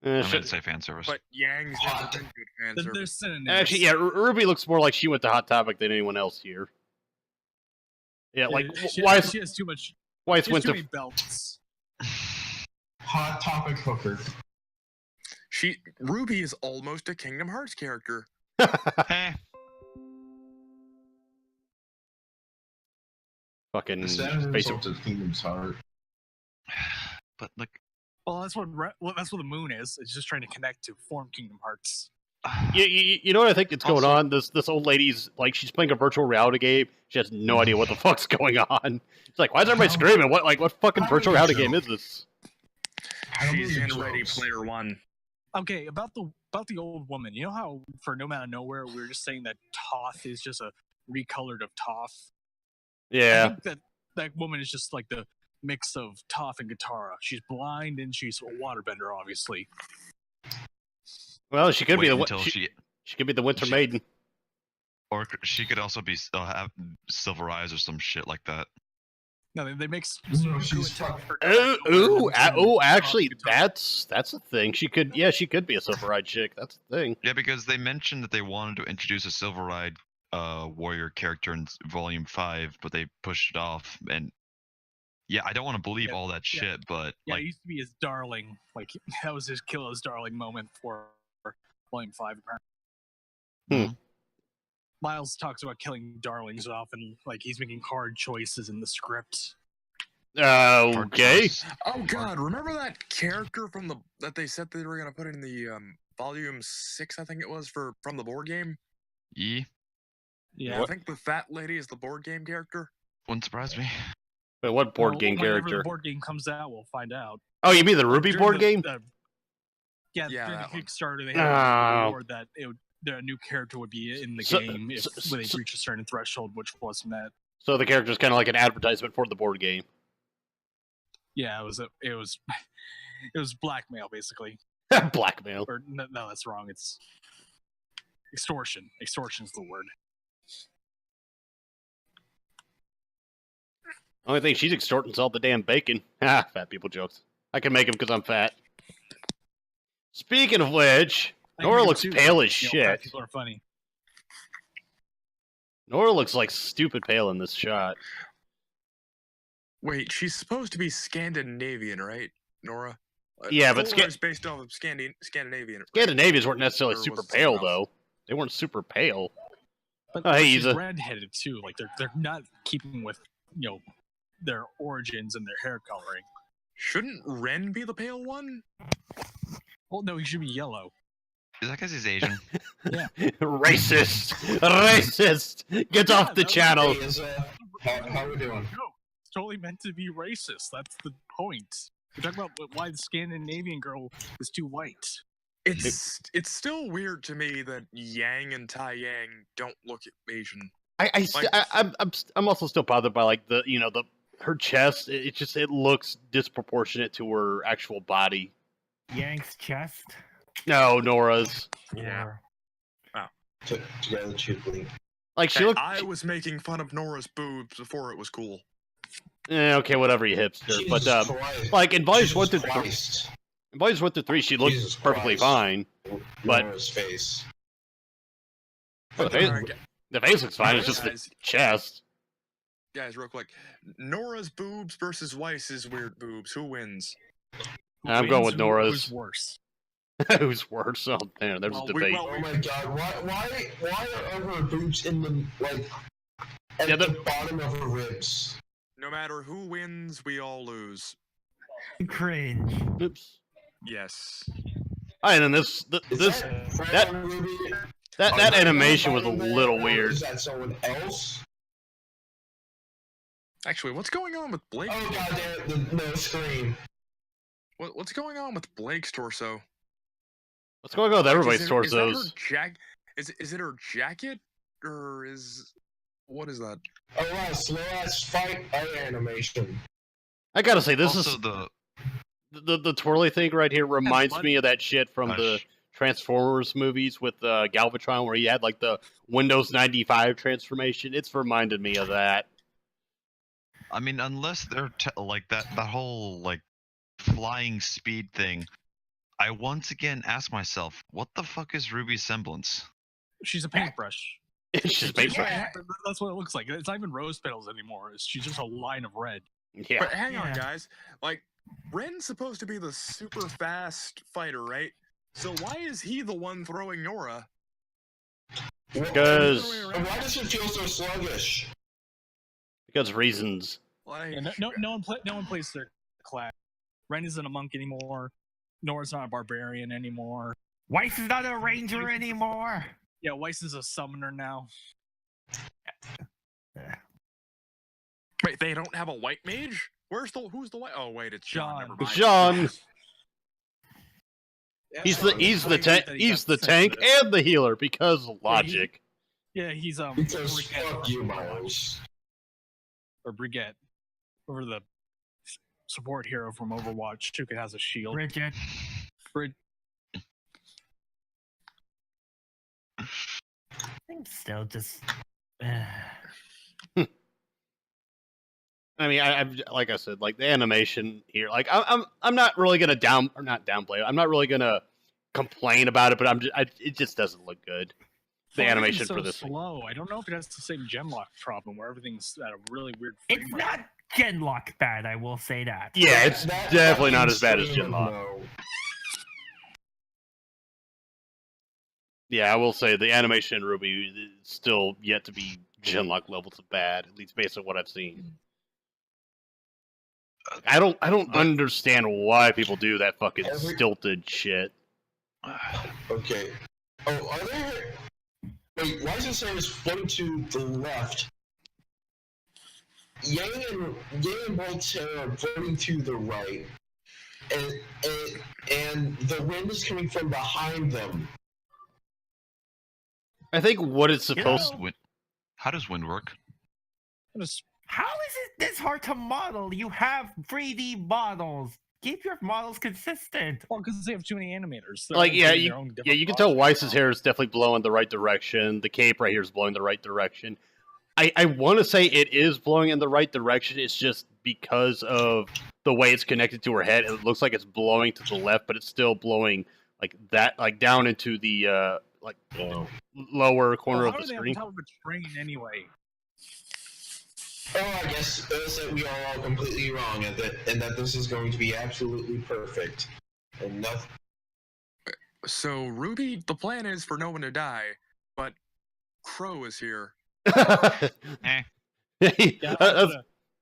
E: I'm gonna say fan service.
D: But Yang's never been good fan service.
B: They're synonyms.
A: Actually, yeah, Ruby looks more like she went to Hot Topic than anyone else here. Yeah, like
B: she has too much.
A: Weiss
B: She has
A: went
B: too
A: to.
B: many belts.
C: Hot Topic hooker.
D: Ruby is almost a Kingdom Hearts character.
A: Fucking
C: The
A: space.
C: result of Kingdom's Heart.
E: But like,
B: Well, that's what the moon is. It's just trying to connect to form Kingdom Hearts.
A: You know what I think is going on? This old lady's like she's playing a virtual reality game. She has no idea what the fuck's going on. It's like, why is everybody screaming? What fucking virtual reality game is this?
D: She's in Ready Player One.
B: Okay, about the old woman. You know how for No Man of Nowhere we were just saying that Toth is just a recolored of Toth. I
A: Yeah.
B: think that woman is just like the mix of Toph and Katara. She's blind and she's a waterbender, obviously.
A: Well, she could be
E: she
A: could be the Winter Maiden.
E: or she could also be have silver eyes or some shit like that.
B: No, they mix.
A: Actually, that's a thing. She could be a silver-eyed chick. That's the thing.
E: Yeah, because they mentioned that they wanted to introduce a silver-eyed warrior character in Volume 5, but they pushed it off. And yeah, I don't want to believe all that shit, but
B: yeah, it used to be his darling. Like that was his kill his darling moment for Volume 5. Apparently. Miles talks about killing darlings often, like he's making hard choices in the script.
A: Okay.
D: Oh God, remember that character that they said they were gonna put in the Volume 6, I think it was, from the board game?
E: Yeah.
D: I think the fat lady is the board game character.
E: Wouldn't surprise me.
A: But what board game
B: whenever
A: character?
B: The board game comes out, we'll find out.
A: Oh, you mean the Ruby
B: During
A: board
B: the-
A: game?
B: Yeah,
D: Yeah,
B: during
D: that
B: the
D: one.
B: Kickstarter, they had a reward that a new character would be in the game when they reach a certain threshold, which was met.
A: So the character's kind of like an advertisement for the board game.
B: Yeah, it was blackmail basically.
A: Blackmail.
B: Or no, that's wrong. It's extortion. Extortion's the word.
A: Only thing she's extorting is all the damn bacon. Ha, fat people jokes. I can make them because I'm fat. Speaking of which, Nora looks pale as shit.
B: People are funny.
A: Nora looks like stupid pale in this shot.
D: Wait, she's supposed to be Scandinavian, right, Nora?
A: Yeah, but
D: it's based off of Scandinavian. Right?
A: Scandinavians weren't necessarily
D: Or
A: super
D: was it
A: pale,
D: something else?
A: though. They weren't super pale.
B: But
A: Oh, hey,
B: she's
A: he's a-
B: redheaded too. Like they're not keeping with their origins and their hair coloring.
D: Shouldn't Ren be the pale one?
B: Well, no, he should be yellow.
E: Is that because he's Asian?
A: Racist! Racist! Get off the
B: that was-
A: channel!
C: Hey, how we doing?
B: No, it's totally meant to be racist. That's the point. We're talking about why the Scandinavian girl is too white.
D: It's still weird to me that Yang and Tai Yang don't look Asian.
A: I'm also still bothered by like her chest. It looks disproportionate to her actual body.
F: Yang's chest.
A: No, Nora's.
D: Yeah.
C: Together cheaply.
A: Like she
D: Hey,
A: looked.
D: I was making fun of Nora's boobs before it was cool.
A: Okay, whatever, you hipster. But
C: Jesus Christ.
A: like in volumes
C: Jesus
A: 1 through
C: Christ.
A: 3, she looked
C: Jesus
A: perfectly
C: Christ.
A: fine. But-
C: Nora's face.
A: The face, the face looks fine. It's just the
D: Guys,
A: chest.
D: guys, real quick. Nora's boobs versus Weiss's weird boobs. Who wins?
A: I'm going with Nora's.
B: Who's worse?
A: Who's worse? Oh, man, there's a debate.
C: Oh my god, why are her boobs in the, like, at
A: Yeah,
C: the bottom of her ribs?
D: No matter who wins, we all lose.
F: Cringe.
A: Oops.
D: Yes.
A: Alright, and then this that- that animation was a little weird.
C: Is that someone else?
D: Actually, what's going on with Blake?
C: Oh god damn, no screen.
D: What's going on with Blake's torso?
A: What's going on with everybody's
D: Is
A: torsos?
D: it her jacket or what is that?
C: Oh wow, slow ass fight animation.
A: I gotta say, this
E: Also,
A: is the twirly thing right here reminds me of that shit from the Transformers movies with Galvatron, where he had like the Windows 95 transformation. It's reminded me of that.
E: I mean, unless they're like that whole like flying speed thing, I once again ask myself, what the fuck is Ruby's semblance?
B: She's a paintbrush.
A: It's just made
B: That's what it looks like. It's not even rose petals anymore. She's just a line of red.
A: yeah.
D: But hang on,
F: Yeah.
D: guys. Like, Ren's supposed to be the super fast fighter, right? So why is he the one throwing Nora?
A: Because
C: Why does it feel so sluggish?
A: reasons.
D: Like,
B: Yeah, no one plays their class. Ren isn't a monk anymore. Nora's not a barbarian anymore.
F: Weiss is not a ranger anymore.
B: Yeah, Weiss is a summoner now.
D: wait, they don't have a white mage? Who's the white? Oh wait, it's John.
B: John.
D: Never mind.
A: John. He's
C: That's
A: the tank. He's the tank and the healer because logic.
B: Yeah, he's
C: Because
B: Brigitte
C: fuck you, Miles.
B: or Brigitte, over the support hero from Overwatch who has a shield.
F: Bridget. I think still just.
A: I mean, I've like I said, like the animation here, like I'm not really gonna not downplay it. I'm not really gonna complain about it, but it just doesn't look good. The
B: Well,
A: animation
B: everything's
A: for this
B: so
A: thing.
B: slow. I don't know if it has the same Genlock problem where everything's at a really weird frame
F: It's
B: rate.
F: not Genlock bad, I will say that.
A: Yeah, it's
C: That
A: definitely not
C: fucking
A: as bad as
C: scream,
A: Genlock.
C: no.
A: Yeah, I will say the animation in Ruby is still yet to be Genlock levels of bad, at least based on what I've seen. I don't understand why people do that fucking stilted shit.
C: Okay. Oh, are there... Wait, why does it say it's floating to the left? Yang and Bolt's hair are floating to the right. And the wind is coming from behind them.
A: I think what it's supposed
E: How does wind work?
B: Just-
F: How is it this hard to model? You have 3D models. Keep your models consistent.
B: Well, because they have too many animators. They're
A: like
B: all
A: yeah,
B: doing
A: you
B: their own different
A: can tell
B: projects.
A: Weiss's hair is definitely blowing the right direction. The cape right here is blowing the right direction. I want to say it is blowing in the right direction. It's just because of the way it's connected to her head. It looks like it's blowing to the left, but it's still blowing like that, like down into the lower corner
B: Well,
A: of
B: how
A: the
B: are they
A: screen.
B: on top of a train anyway?
C: Oh, I guess that we are all completely wrong, and that this is going to be absolutely perfect. And
D: So Ruby, the plan is for no one to die, but Crow is here.
B: Yeah,
A: That's-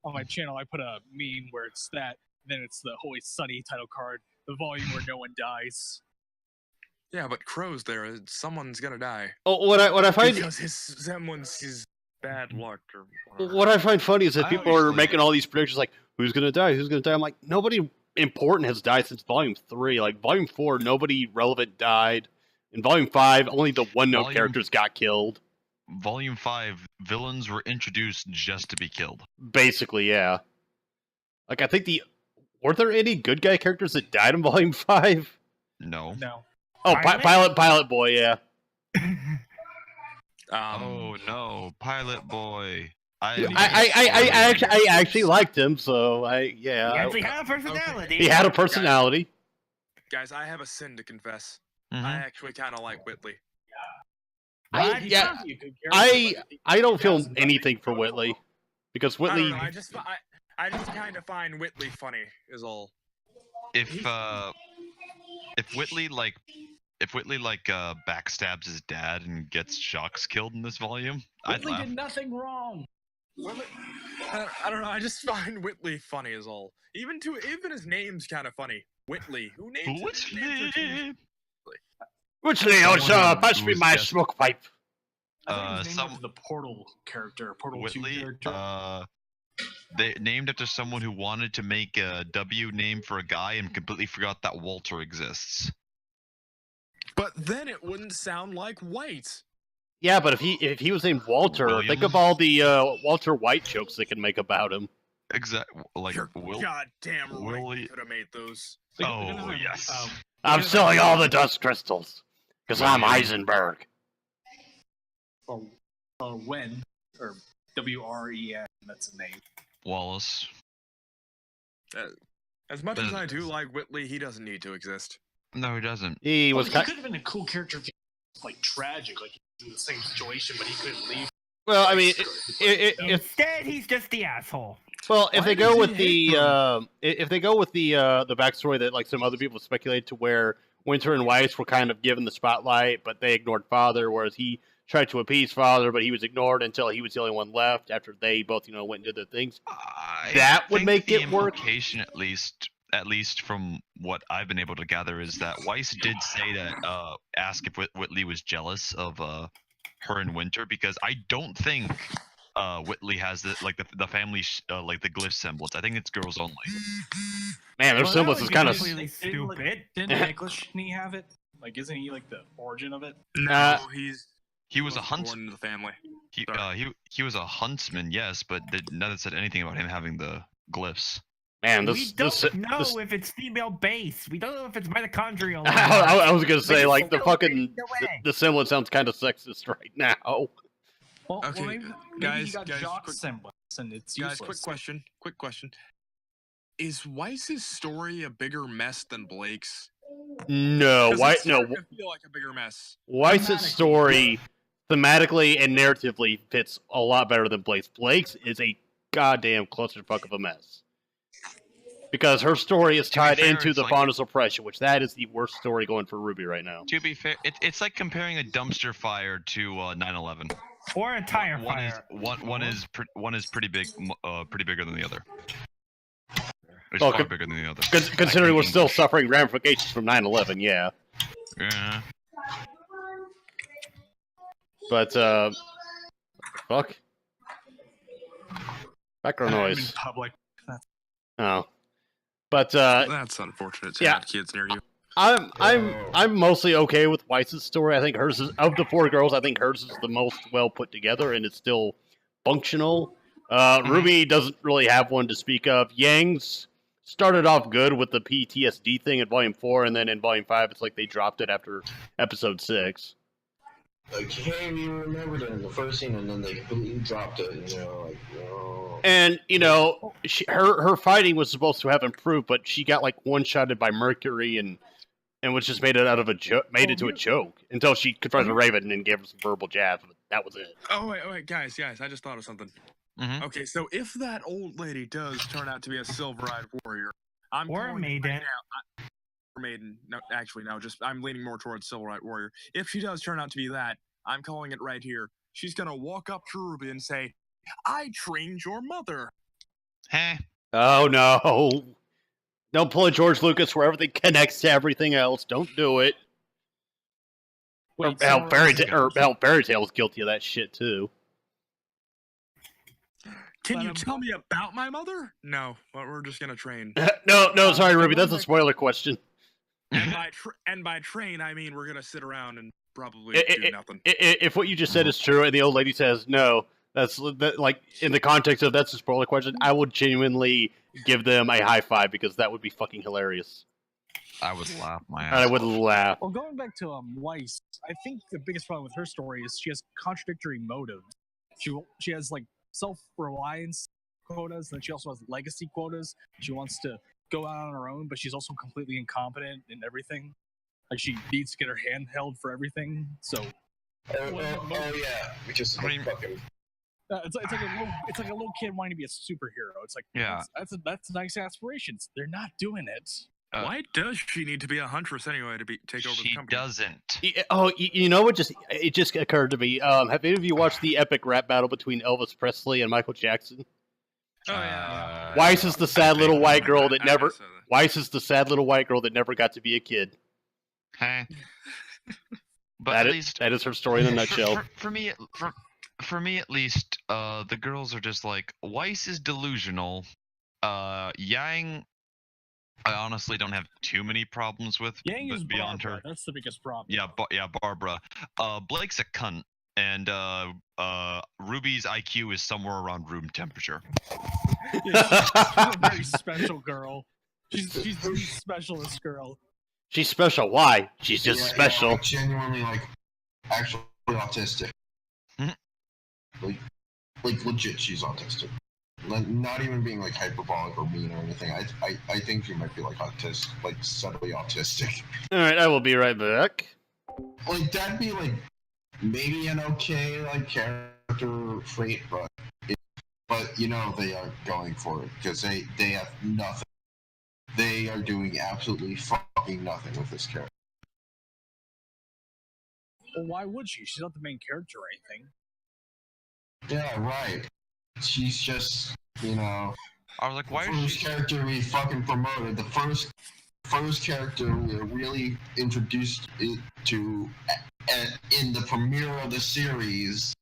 B: on my channel, I put a meme where it's that, then it's the Always Sunny title card, the volume where no one dies.
D: Yeah, but Crow's there. Someone's gonna die.
A: oh, what I find
D: Because someone's his bad luck or whatever.
A: what I find funny is that
E: I
A: people
E: always
A: are
E: think-
A: making all these predictions like who's gonna die, who's gonna die. I'm like, nobody important has died since Volume 3. Like Volume 4, nobody relevant died. In Volume 5, only the one-note
E: Volume-
A: characters got killed.
E: Volume 5, villains were introduced just to be killed.
A: Basically, yeah. Like I think were there any good guy characters that died in Volume 5?
E: No.
B: No.
A: Oh,
F: Pilot?
A: Pilot Boy, yeah.
E: Oh no, Pilot Boy. I
A: I actually liked him, so
F: He actually had a personality.
A: he had a personality.
D: Guys, I have a sin to confess.
E: Mhm.
D: I actually kind of like Whitley.
F: What?
A: Yeah,
B: He's a good
A: I
B: character, but
A: I don't feel
B: doesn't
A: anything for Whitley because
D: I don't
A: Whitley.
D: know, I just kind of find Whitley funny, is all.
E: If Whitley backstabs his dad and gets Shocks killed in this volume, I'd
B: Whitley
E: laugh.
B: did nothing wrong.
D: I don't know. I just find Whitley funny, is all. Even his name's kind of funny. Whitley. Who names it?
E: Whitley.
A: Whitley, oh,
E: Someone
A: pass
E: who
A: me
E: was
A: my
E: just-
A: smoke pipe.
B: I think his name
E: some-
B: was the Portal character, Portal 2
E: Whitley.
B: character.
E: They named after someone who wanted to make a W name for a guy and completely forgot that Walter exists.
D: But then it wouldn't sound like White.
A: Yeah, but if he was named Walter,
E: William?
A: think of all the Walter White jokes they can make about him.
E: Exactly. Like
D: You're
E: Will.
D: goddamn right.
E: Willie-
D: You could have made those.
E: Oh yes.
A: I'm selling all the dust crystals because I'm Heisenberg.
B: When, or WREN, that's the name.
E: Wallace.
D: As much as I do like Whitley, he doesn't need to exist.
E: No, he doesn't.
A: He was
B: He
A: kind.
B: could have been a cool character if he was, like, tragic, like, he was in the same situation, but he couldn't leave.
A: Well, I mean, if
F: Instead, he's just the asshole.
A: well, if
D: Why
A: they
D: does
A: go
D: he
A: with
D: hate
A: the if they go with the backstory that like some other people speculate to where Winter and Weiss were kind of given the spotlight, but they ignored Father, whereas he tried to appease Father, but he was ignored until he was the only one left after they both went and did their things. That would
E: think
A: make
E: the
A: it work.
E: implication, at least from what I've been able to gather, is that Weiss did say that ask if Whitley was jealous of her and Winter, because I don't think Whitley has the family like the glyph semblance. I think it's girls only.
A: Man, their
F: Well, that
A: semblance
F: would
A: is
F: be
A: kind of.
F: completely stupid.
B: Didn't Nicholas have it? Like, isn't he, like, the origin of it?
D: No,
E: He was a
D: wasn't
E: huntsman.
D: born into the family.
E: He was a huntsman, yes, but none said anything about him having the glyphs.
A: Man,
F: We
A: this
F: don't know
A: this-
F: if it's female based. We don't know if it's mitochondrial. or not.
A: I was gonna say
F: But
A: like
F: it's
A: the
F: still
A: fucking
F: either way.
A: the semblance sounds kind of sexist right now.
B: Well,
D: Okay,
B: maybe
D: guys,
B: he got
D: guys,
B: Jock's
D: quick-
B: semblance, and it's
D: Guys,
B: useless.
D: quick question. Is Weiss's story a bigger mess than Blake's?
A: No,
D: 'Cause
A: why?
D: it's
A: No,
D: starting to feel like a bigger mess.
A: Weiss's
B: Thematically,
A: story thematically and narratively fits a lot better than Blake's. Blake's is a goddamn clusterfuck of a mess. Because her story is
E: To be
A: tied
E: fair,
A: into
E: it's
A: the
E: like-
A: Faunus oppression, which that is the worst story going for Ruby right now.
E: To be fair, it's like comparing a dumpster fire to 9/11.
F: Or a tire
E: One is
F: fire.
E: one is pretty big, pretty bigger than the other. It's
A: Well,
E: far
A: con-
E: bigger than the other.
A: Considering we're
E: Like,
A: still suffering ramifications from 9/11, yeah.
E: Yeah.
A: But fuck. Background
B: I'm in
A: noise.
B: public.
A: Oh. But
D: That's unfortunate to
A: yeah.
D: have kids near you.
A: I'm mostly okay with Weiss's story. I think hers is of the four girls. I think hers is the most well put together, and it's still functional. Ruby doesn't really have one to speak of. Yang's started off good with the PTSD thing in Volume 4, and then in Volume 5, it's like they dropped it after Episode 6.
C: I can't even remember that in the first scene, and then they completely dropped it. And like, oh.
A: And her fighting was supposed to have improved, but she got like one-shotted by Mercury and was just made it out of a into a joke until she confronted Raven and gave her some verbal jabs. But that was it.
D: Oh wait, guys, I just thought of something.
E: Mhm.
D: Okay, so if that old lady does turn out to be a silver-eyed warrior, I'm
F: Or a
D: calling it
F: maiden.
D: right now. Maiden. No, actually, no. I'm leaning more towards silver-eyed warrior. If she does turn out to be that, I'm calling it right here. She's gonna walk up to Ruby and say, "I trained your mother."
E: Heh.
A: Oh no! Don't pull a George Lucas where everything connects to everything else. Don't do it.
B: Wait,
A: Hell,
B: so-
A: Fairy Tail's guilty of that shit too.
D: Can
B: But,
D: you tell me about my mother? No, but we're just gonna train.
A: No, sorry, Ruby. That's a
B: going
A: spoiler question.
D: And by train, I mean we're gonna sit around and probably do nothing.
A: If what you just said is true, and the old lady says no, like in the context of that's a spoiler question, I would genuinely give them a high five because that would be fucking hilarious.
E: I would laugh my ass
A: I would
E: off.
A: laugh.
B: Well, going back to Weiss, I think the biggest problem with her story is she has contradictory motives. She has like self-reliance quotas, and then she also has legacy quotas. She wants to go out on her own, but she's also completely incompetent in everything. Like she needs to get her hand held for everything. So
C: Oh yeah, because
E: I mean-
C: fucking.
B: it's like a little kid wanting to be a superhero. It's like
E: Yeah.
B: that's nice aspirations. They're not doing it.
D: Why does she need to be a huntress anyway to take over the
E: She
D: company?
E: doesn't.
A: You know what? It just occurred to me. Have any of you watched the epic rap battle between Elvis Presley and Michael Jackson?
D: Oh yeah.
A: Weiss is the sad little white girl that never.
D: saw that.
A: Weiss is the sad little white girl that never got to be a kid.
E: Heh. But
A: That
E: at
A: is
E: least
A: that is her story in a nutshell.
E: For me, for me at least, the girls are just like Weiss is delusional. Yang, I honestly don't have too many problems with.
B: Yang
E: but
B: is
E: beyond
B: Barbara.
E: her.
B: That's the biggest problem.
E: Yeah, Barbara. Blake's a cunt, and Ruby's IQ is somewhere around room temperature.
B: Yeah, she's a very special girl. She's the specialist girl.
A: She's special. Why? She's just
C: Yeah,
A: special.
C: like, genuinely, like, actually autistic.
E: Mhm.
C: Like legit, she's autistic. Not even being like hyperbolic or mean or anything. I think she might be like autistic, like subtly autistic.
A: All right, I will be right back.
C: Like that'd be like maybe an okay like character trait, but you know they are going for it because they have nothing. They are doing absolutely fucking nothing with this character.
B: Well, why would she? She's not the main character or anything.
C: Yeah, right. She's just, you know,
E: I was like, why
C: the
E: is
C: first
E: she?
C: character we fucking promoted. The first character we really introduced it to in the premiere of the series.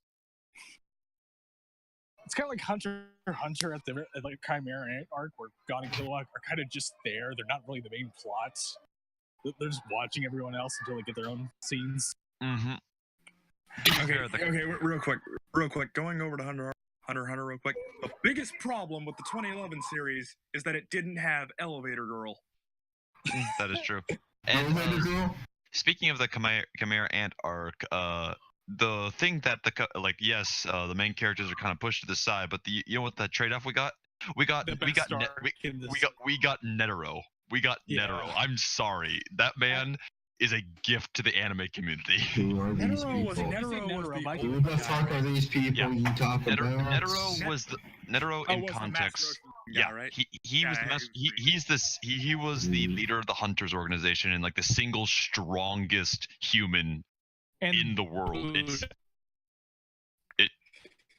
B: It's kind of like Hunter at the like Chimera arc, where God and Kilowog are kind of just there. They're not really the main plots. They're just watching everyone else until they get their own scenes.
E: Mm-hmm.
D: Okay, real quick. Going over to Hunter real quick. The biggest problem with the 2011 series is that it didn't have Elevator Girl.
E: That is true. And
C: Elevator Girl?
E: speaking of the Chimera Ant arc, the thing that the main characters are kind of pushed to the side, but you know what the trade-off we got? We got Netero. We got
B: Yeah.
E: Netero. I'm sorry, that man is a gift to the anime community.
C: Who are these
D: Netero was
C: people?
D: the
C: Who the fuck are these people
E: Yeah.
C: you talk about?
E: Netero was the Netero
D: Oh,
E: in
D: was the
E: context.
D: Master Roshi guy, right?
E: He was
D: Yeah,
E: the
D: I
E: mas-
D: agree.
E: he was the leader of the Hunters organization and like the single strongest human
B: And
E: in the world.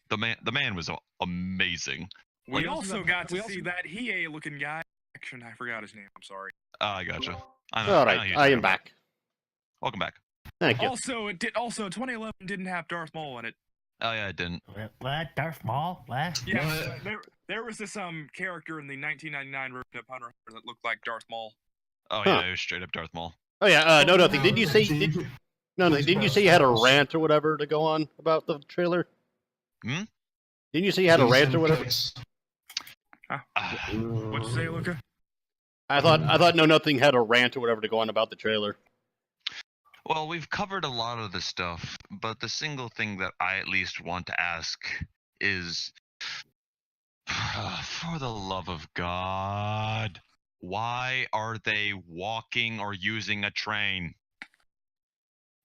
E: The man was amazing.
D: We
B: We
D: also
B: also-
D: got to
B: we also-
D: see that Hiei looking guy. Actually, I forgot his name. I'm sorry.
E: I gotcha.
A: All
E: I know
A: right,
E: who you're
A: I
E: talking
A: am
E: about.
A: back.
E: Welcome back.
A: Thank you.
D: Also 2011 didn't have Darth Maul in it.
E: Oh yeah, I didn't.
F: What? Darth Maul? What?
D: Yeah,
C: What?
D: there was this character in the 1999 version of Hunter x Hunter that looked like Darth Maul.
E: Oh
A: Huh.
E: yeah, it was straight up Darth Maul.
A: Oh yeah, no, nothing. Didn't you say?
C: Didn't
A: Didn't you say you had a rant or whatever to go on about the trailer?
E: Hmm?
A: Didn't you say you had a rant or whatever?
D: What'd you say, Luca?
A: I thought no, nothing had a rant or whatever to go on about the trailer.
E: Well, we've covered a lot of the stuff, but the single thing that I at least want to ask is, for the love of God, why are they walking or using a train?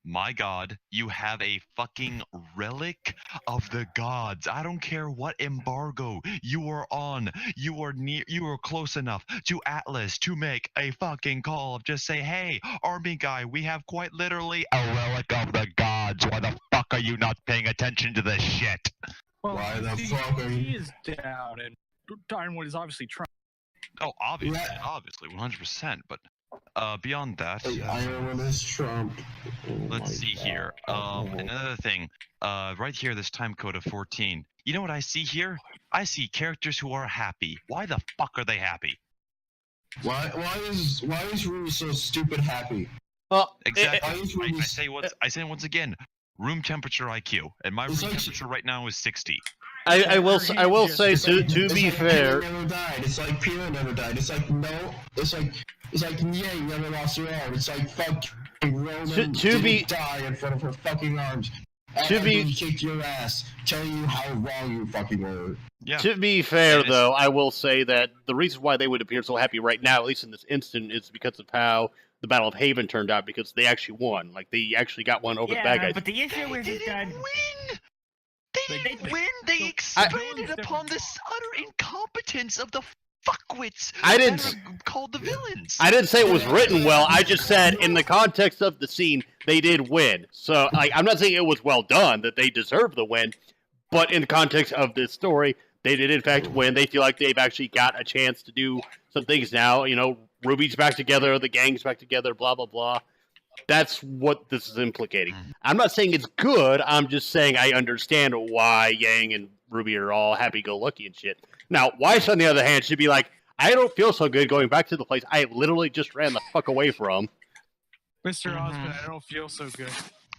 E: my god, you have a fucking relic of the gods. I don't care what embargo you are on. You are close enough to Atlas to make a fucking call of just say, hey, army guy, we have quite literally a relic of the gods. Why the fuck are you not paying attention to this shit?
B: Well,
C: Why the
B: he,
C: fuck are
B: he
C: you?
B: is down, and Ironwood is obviously trying.
E: Oh, obviously,
C: Yeah.
E: obviously, 100%. But beyond that,
C: Ironwood is Trump. Oh
E: let's
C: my
E: see here.
C: God.
E: Another thing. Right here, this time code of 14. You know what I see here? I see characters who are happy. Why the fuck are they happy?
C: Why is Ruby so stupid happy?
A: Well,
E: Exactly.
C: Why is Ruby
E: I say once again, room temperature IQ, and my room
C: It's like-
E: temperature right now is 60.
A: I will say
C: It's
A: to
C: like- it's
A: be
C: like
A: fair.
C: Peter never died. It's like Peter never died. It's like no. It's like Yang never lost her arm. It's like fucking Roman
A: To
C: didn't
A: be-
C: die in front of her fucking arms.
A: To
C: And
A: be-
C: then kicked your ass, telling you how wrong you fucking were.
E: Yeah.
A: To be fair,
E: And it's-
A: though, I will say that the reason why they would appear so happy right now, at least in this instant, is because of how the Battle of Haven turned out. Because they actually won. Like they actually got one over the bad guys.
F: but the issue is that
E: win. They
B: They-
E: didn't win. They
B: I-
E: expanded upon this utter incompetence of the fuckwits
A: I didn't-
E: that are called the villains.
A: I didn't say it was written well. I just said in the context of the scene, they did win. So, like, I'm not saying it was well done that they deserve the win, but in the context of this story, they did in fact win. They feel like they've actually got a chance to do some things now. You know, Ruby's back together, the gang's back together, blah blah blah. That's what this is implicating. I'm not saying it's good. I'm just saying I understand why Yang and Ruby are all happy-go-lucky and shit. Now, Weiss, on the other hand, should be like, I don't feel so good going back to the place I literally just ran the fuck away from.
B: Mr.
E: Mhm.
B: Osmond, I don't feel so good.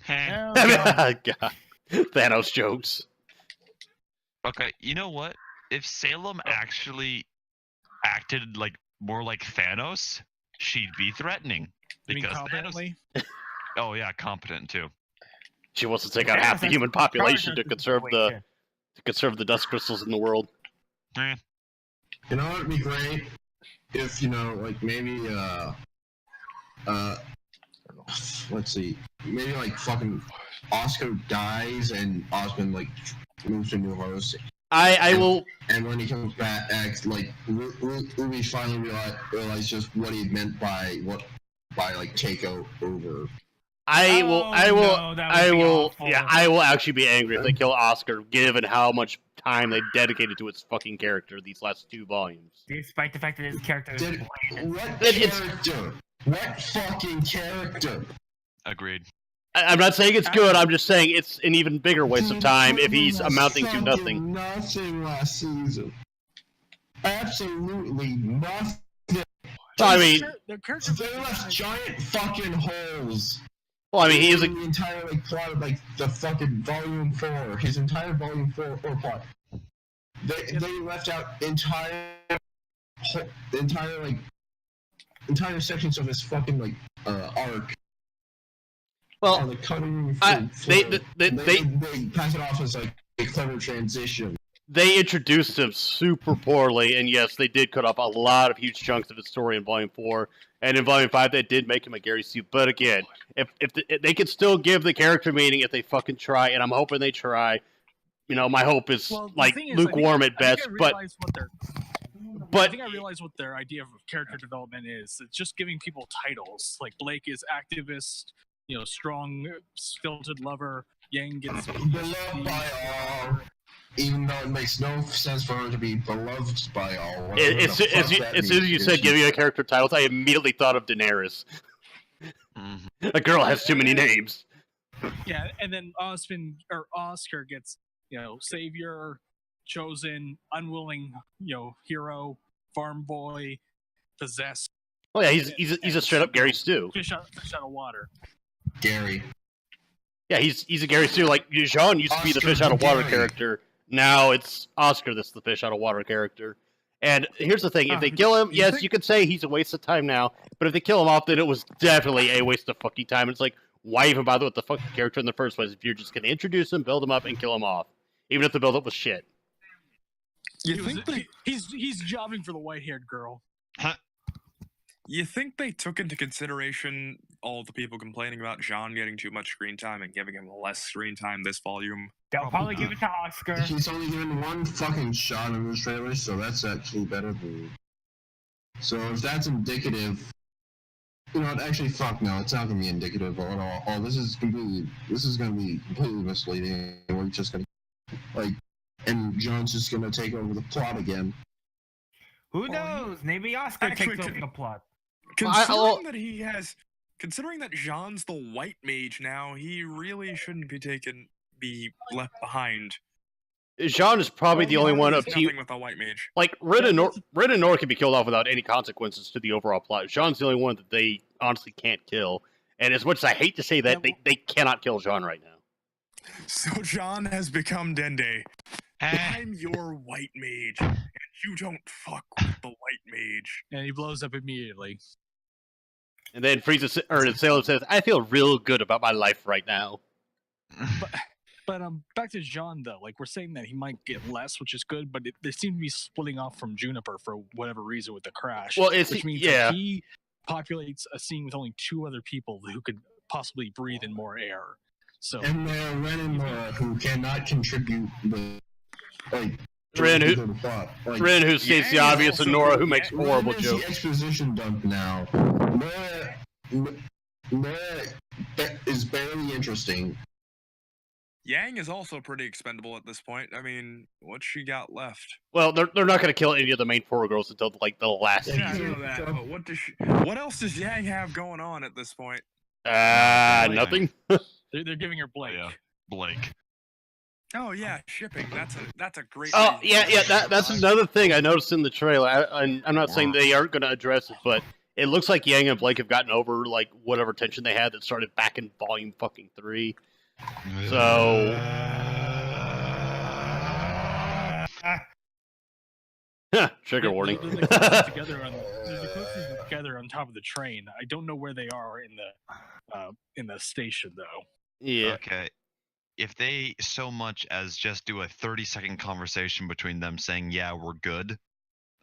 F: Oh,
A: God. Thanos jokes.
E: Okay, you know what? If Salem actually acted like more like Thanos, she'd be threatening.
B: You mean
E: Because Thanos.
B: competently?
E: Oh yeah, competent too.
A: She wants to take out half the human population to conserve the dust crystals in the world.
E: Eh.
C: You know what would be great if like maybe let's see, maybe like fucking Oscar dies and Osmond like moves to a new host,
A: I will.
C: and when he comes back, like Ruby finally realized just what he meant by like take over.
A: I will. I will.
F: No, that would
A: I
F: be
A: will.
F: awful.
A: Yeah, I will actually be angry if they kill Oscar, given how much time they dedicated to its fucking character these last 2 volumes.
F: Despite the fact that his character is
C: Did,
F: bland.
C: what
A: It's-
C: character? What fucking character?
E: Agreed.
A: I'm not saying it's good. I'm just saying it's an even bigger waste of time if he's amounting to
C: Fucking
A: nothing.
C: Nothing last season. Absolutely nothing.
A: I mean,
B: Their character
C: They left giant fucking holes.
A: well, I mean, he is a.
C: in the entire like plot of like the fucking volume 4, his entire volume 4 plot. They left out entire sections of his fucking like arc.
A: Well,
C: on the cutting room
A: they
C: floor. They pass it off as like a clever transition.
A: they introduced him super poorly, and yes, they did cut off a lot of huge chunks of his story in Volume 4. And in Volume 5, they did make him a Gary Sue. But again, if they could still give the character meaning if they fucking try, and I'm hoping they try. You know, my hope is
B: Well, the
A: like
B: thing is,
A: lukewarm
B: I think
A: at best,
B: I
A: but
B: realize what their- I
A: but
B: think I realize what their idea of character development is. It's just giving people titles. Like Blake is activist, strong, stilted lover. Yang gets
C: Beloved by all, even though it makes no sense for her to be beloved by all.
A: as soon as you said giving a character titles, I immediately thought of Daenerys.
E: Mhm.
A: A girl has too many names.
B: Yeah, and then Oscar gets savior, chosen, unwilling, hero, farm boy, possessed,
A: Oh yeah, he's a straight up Gary Stu.
B: fish out of water.
C: Gary.
A: Yeah, he's a Gary Stu. Like Jean used to be the
C: Oscar
A: fish out of water
C: Gary.
A: character. Now it's Oscar that's the fish out of water character. And here's the thing: if they kill him, yes, you could say he's a waste of time now. But if they kill him off, then it was definitely a waste of fucking time. It's like, why even bother with the fucking character in the first place if you're just gonna introduce him, build him up, and kill him off, even if the build up was shit.
B: He's jobbing for the white-haired girl.
D: You think they took into consideration all the people complaining about Jean getting too much screen time and giving him less screen time this volume?
F: They'll probably give it to Oscar.
C: He's only given one fucking shot in this trailer, so that's actually better than. So if that's indicative, you know, actually, fuck no, it's not gonna be indicative at all. Oh, this is gonna be completely misleading. We're just gonna and John's just gonna take over the plot again.
F: Who knows? Maybe Oscar takes over the plot.
D: Considering that Jean's the white mage now, he really shouldn't be left behind.
A: Jean is probably the only one of team
D: with a white mage.
A: Like Red and Nor can be killed off without any consequences to the overall plot. Jean's the only one that they honestly can't kill. And as much as I hate to say that, they cannot kill Jean right now.
D: So Jean has become Dende. I'm your white mage, and you don't fuck with the white mage.
B: And he blows up immediately.
A: And then Salem says, "I feel real good about my life right now."
B: But back to Jean though. Like we're saying that he might get less, which is good. But they seem to be splitting off from Juniper for whatever reason with the crash.
A: Well,
B: which means that he populates a scene with only 2 other people who could possibly breathe in more air. So
C: and there are Ren and Nora who cannot contribute
A: Ren who states the obvious, and Nora who makes horrible jokes.
C: The exposition dump now. Nora is barely interesting.
D: Yang is also pretty expendable at this point. I mean, what's she got left?
A: Well, they're not going to kill any of the main 4 girls until the last season.
D: I know that, but what else does Yang have going on at this point?
A: Nothing.
B: They're giving her Blake.
E: Yeah, Blake.
D: Oh yeah, shipping. That's a great.
A: Oh yeah. That's another thing I noticed in the trailer. I'm not saying they aren't going to address it, but it looks like Yang and Blake have gotten over like whatever tension they had that started back in volume fucking 3. So. Trigger warning.
B: They're closely together on top of the train. I don't know where they are in the station though.
A: Yeah.
E: Okay. If they so much as just do a 30-second conversation between them saying, "Yeah, we're good,"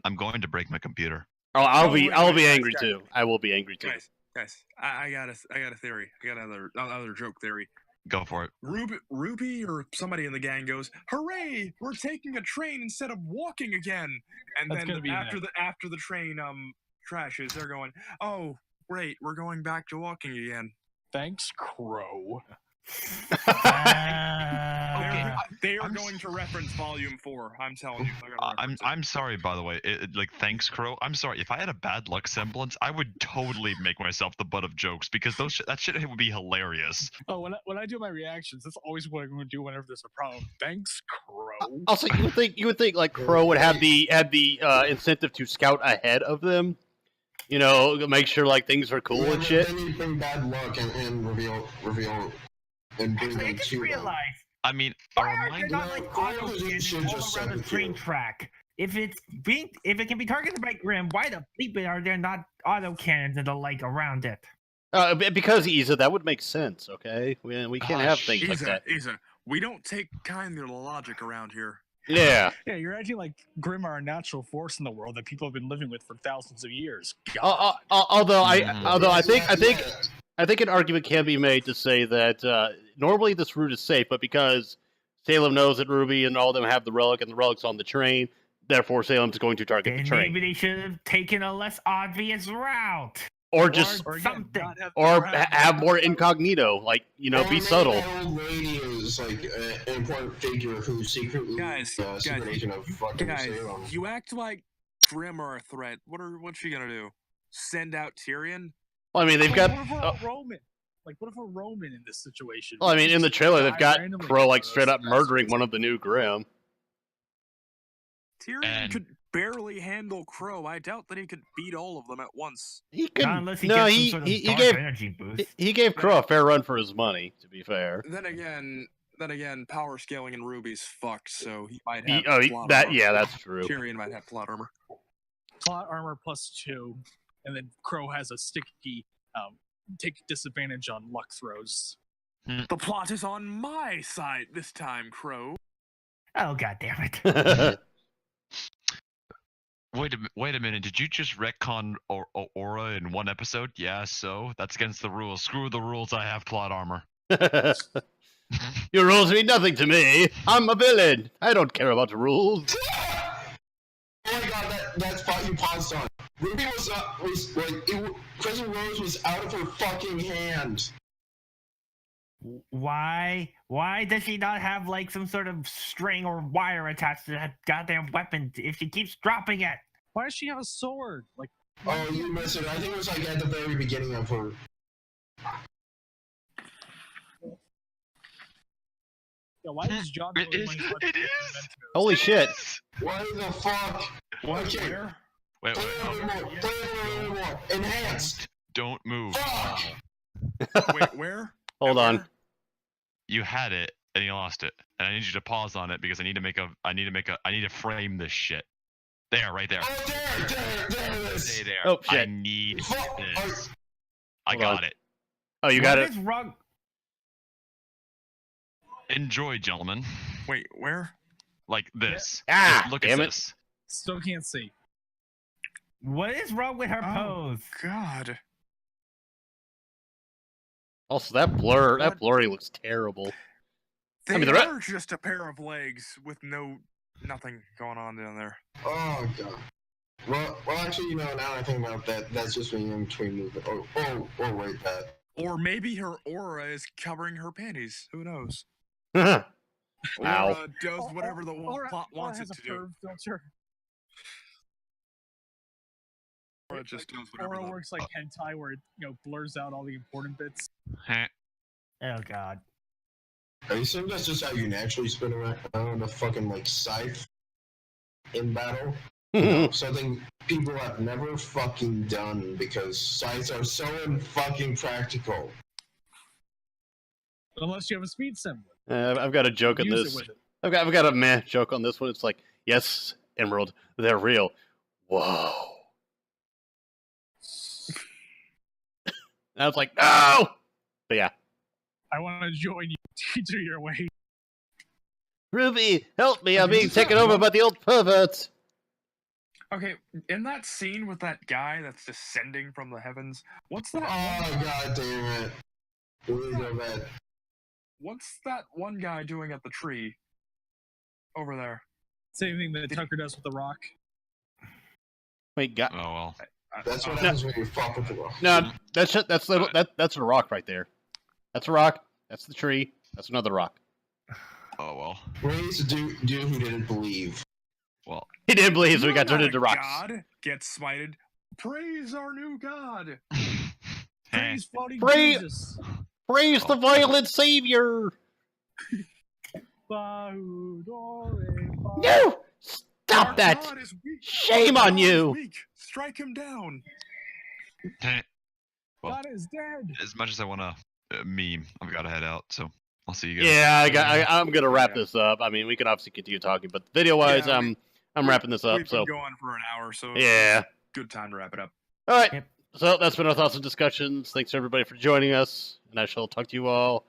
E: I'm going to break my computer.
A: Oh, I'll be angry too. I will be angry too.
D: Guys, I got a theory. I got another joke theory.
E: Go for it.
D: Ruby or somebody in the gang goes, "Hooray! We're taking a train instead of walking again." And
B: That's
D: then after the train crashes, they're going, "Oh, great, we're going back to walking again."
B: Thanks, Crow.
D: They are going to reference volume 4. I'm telling you.
E: I'm sorry, by the way. Thanks, Crow. I'm sorry. If I had a bad luck semblance, I would totally make myself the butt of jokes because that shit would be hilarious.
B: Oh, when I do my reactions, that's always what I'm going to do whenever there's a problem. Thanks, Crow.
A: Also, you would think like Crow would have the incentive to scout ahead of them. You know, make sure like things are cool and shit.
C: Then you bring bad luck and reveal and bring them to them.
F: I
E: mean,
F: why are there not like auto cannons all around the train track? If it can be targeted by Grim, why the bleep are there not auto cannons and the like around it?
A: Because Isa, that would make sense. Okay, we can't have things like that.
D: Isa, we don't take kind of logic around here.
A: Yeah.
B: Yeah, you're acting like Grim are a natural force in the world that people have been living with for thousands of years.
A: Although I think an argument can be made to say that normally this route is safe, but because Salem knows that Ruby and all of them have the relic and the relic's on the train, therefore Salem's going to target the train.
F: Maybe they should have taken a less obvious route.
A: Or just
F: something.
A: Have more incognito, like, be subtle.
C: That old lady is like an important figure who's secretly secret agent of fucking Salem.
D: You act like Grim are a threat. What's she gonna do? Send out Tyrion?
A: Well, I mean, they've got
B: Roman. Like, what if a Roman in this situation?
A: Well, I mean, in the trailer, they've got Crow like straight up murdering one of the new Grim.
D: Tyrion could barely handle Crow. I doubt that he could beat all of them at once.
A: He could. He gave energy boost. He gave Crow a fair run for his money. To be fair.
D: Then again, power scaling in Ruby's fucked, so he might have.
A: That's true.
D: Tyrion might have plot armor.
B: Plot armor +2, and then Crow has a sticky. Take disadvantage on luck throws.
D: The plot is on my side this time, Crow.
F: Oh, god damn it.
E: Wait a minute. Did you just retcon Aura in one episode? Yeah, so that's against the rules. Screw the rules. I have plot armor.
A: Your rules mean nothing to me. I'm a villain. I don't care about the rules.
C: Oh my god, that spot you paused on. Ruby President Rose was out of her fucking hand.
F: Why? Why does she not have like some sort of string or wire attached to that goddamn weapon if she keeps dropping it?
B: Why does she have a sword? Like,
C: Oh, you missed it. I think it was like at the very beginning of her.
B: yeah, why is John?
E: It is.
A: Holy shit.
C: What the fuck?
B: What?
C: Okay.
B: Where?
E: Wait.
C: Play it a little more. Enhanced.
E: Don't move.
C: Fuck.
D: Wait, where?
A: Hold on.
E: You had it and you lost it, and I need you to pause on it because I need to frame this shit. There, right there.
C: Oh, there it is.
E: Stay there.
A: Oh, shit.
E: I need
C: Fuck.
E: this. I
A: Hold
E: got
A: on.
E: it.
A: Oh, you got
F: What
A: it.
F: is wrong?
E: Enjoy, gentlemen.
D: Wait, where?
E: Like this.
A: Ah,
E: Look
A: damn
E: at
A: it.
E: this.
B: Still can't see.
F: What is wrong with her
D: Oh.
F: pose?
D: God.
A: Also, that blurry looks terrible.
D: They
A: mean, the
D: are just a pair of legs with nothing going on down there.
C: Oh god. Well, actually, now I think about that, that's just being in between movement. Oh, wait, that.
D: Or maybe her aura is covering her panties. Who knows?
A: Ow.
D: Aura does whatever the plot wants it
B: has
D: to
B: a
D: do.
B: curve filter.
D: Aura just does whatever.
B: Aura works like hentai, where it blurs out all the important bits.
E: Heh.
F: Oh god.
C: Are you saying that's just how you naturally spin around a fucking, like, scythe in battle? Something people have never fucking done because scythes are so fucking practical.
B: Unless you have a speed symbol.
A: I've got a joke on
B: Use
A: this.
B: it with it.
A: I've got a meh joke on this one. It's like, yes, Emerald, they're real. Whoa. And I was like, no! But yeah.
B: I want to join you. Teach her your way.
A: Ruby, help me! I'm being taken over by the old perverts!
D: Okay, in that scene with that guy that's descending from the heavens, what's that?
C: Oh, god damn it. Here we go, man.
D: What's that one guy doing at the tree over there?
B: Same thing that Tucker does with the rock.
A: Wait,
E: Oh well.
C: That's what happens when you fuck with the rock.
A: no, that's the rock right there. That's a rock. That's the tree. That's another rock.
E: Oh well.
C: Praise the dude who didn't believe.
E: Well.
A: He didn't believe, so we
D: You're
A: got turned
D: not
A: into
D: a
A: rocks.
D: God gets smited. Praise our new God.
B: Praise floating
A: Praise-
B: Jesus.
A: Praise the violent savior! No! Stop
D: Our
A: that!
D: God is weak.
A: Shame
D: Our
A: on
D: God
A: you!
D: is weak. Strike him down.
E: Heh. Well,
B: God is dead.
E: as much as I want to meme, I've got to head out. So I'll see you guys.
A: Yeah, I'm gonna wrap this up. I mean, we can obviously continue talking, but video-wise,
D: Yeah,
A: I'm wrapping this up.
D: We've
A: So
D: been going for an hour, so
A: yeah.
D: good time to wrap it up.
A: All right.
F: Yep.
A: So that's been our thoughts and discussions. Thanks everybody for joining us, and I shall talk to you all,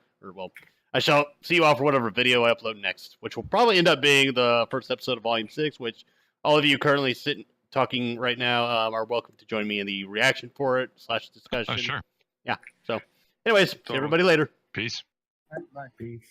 A: I shall see you all for whatever video I upload next, which will probably end up being the first episode of Volume 6, which all of you currently talking right now are welcome to join me in the reaction for it / discussion.
E: Oh sure.
A: Yeah. So, anyways, see everybody later.
E: Peace.
B: Bye.
F: Peace.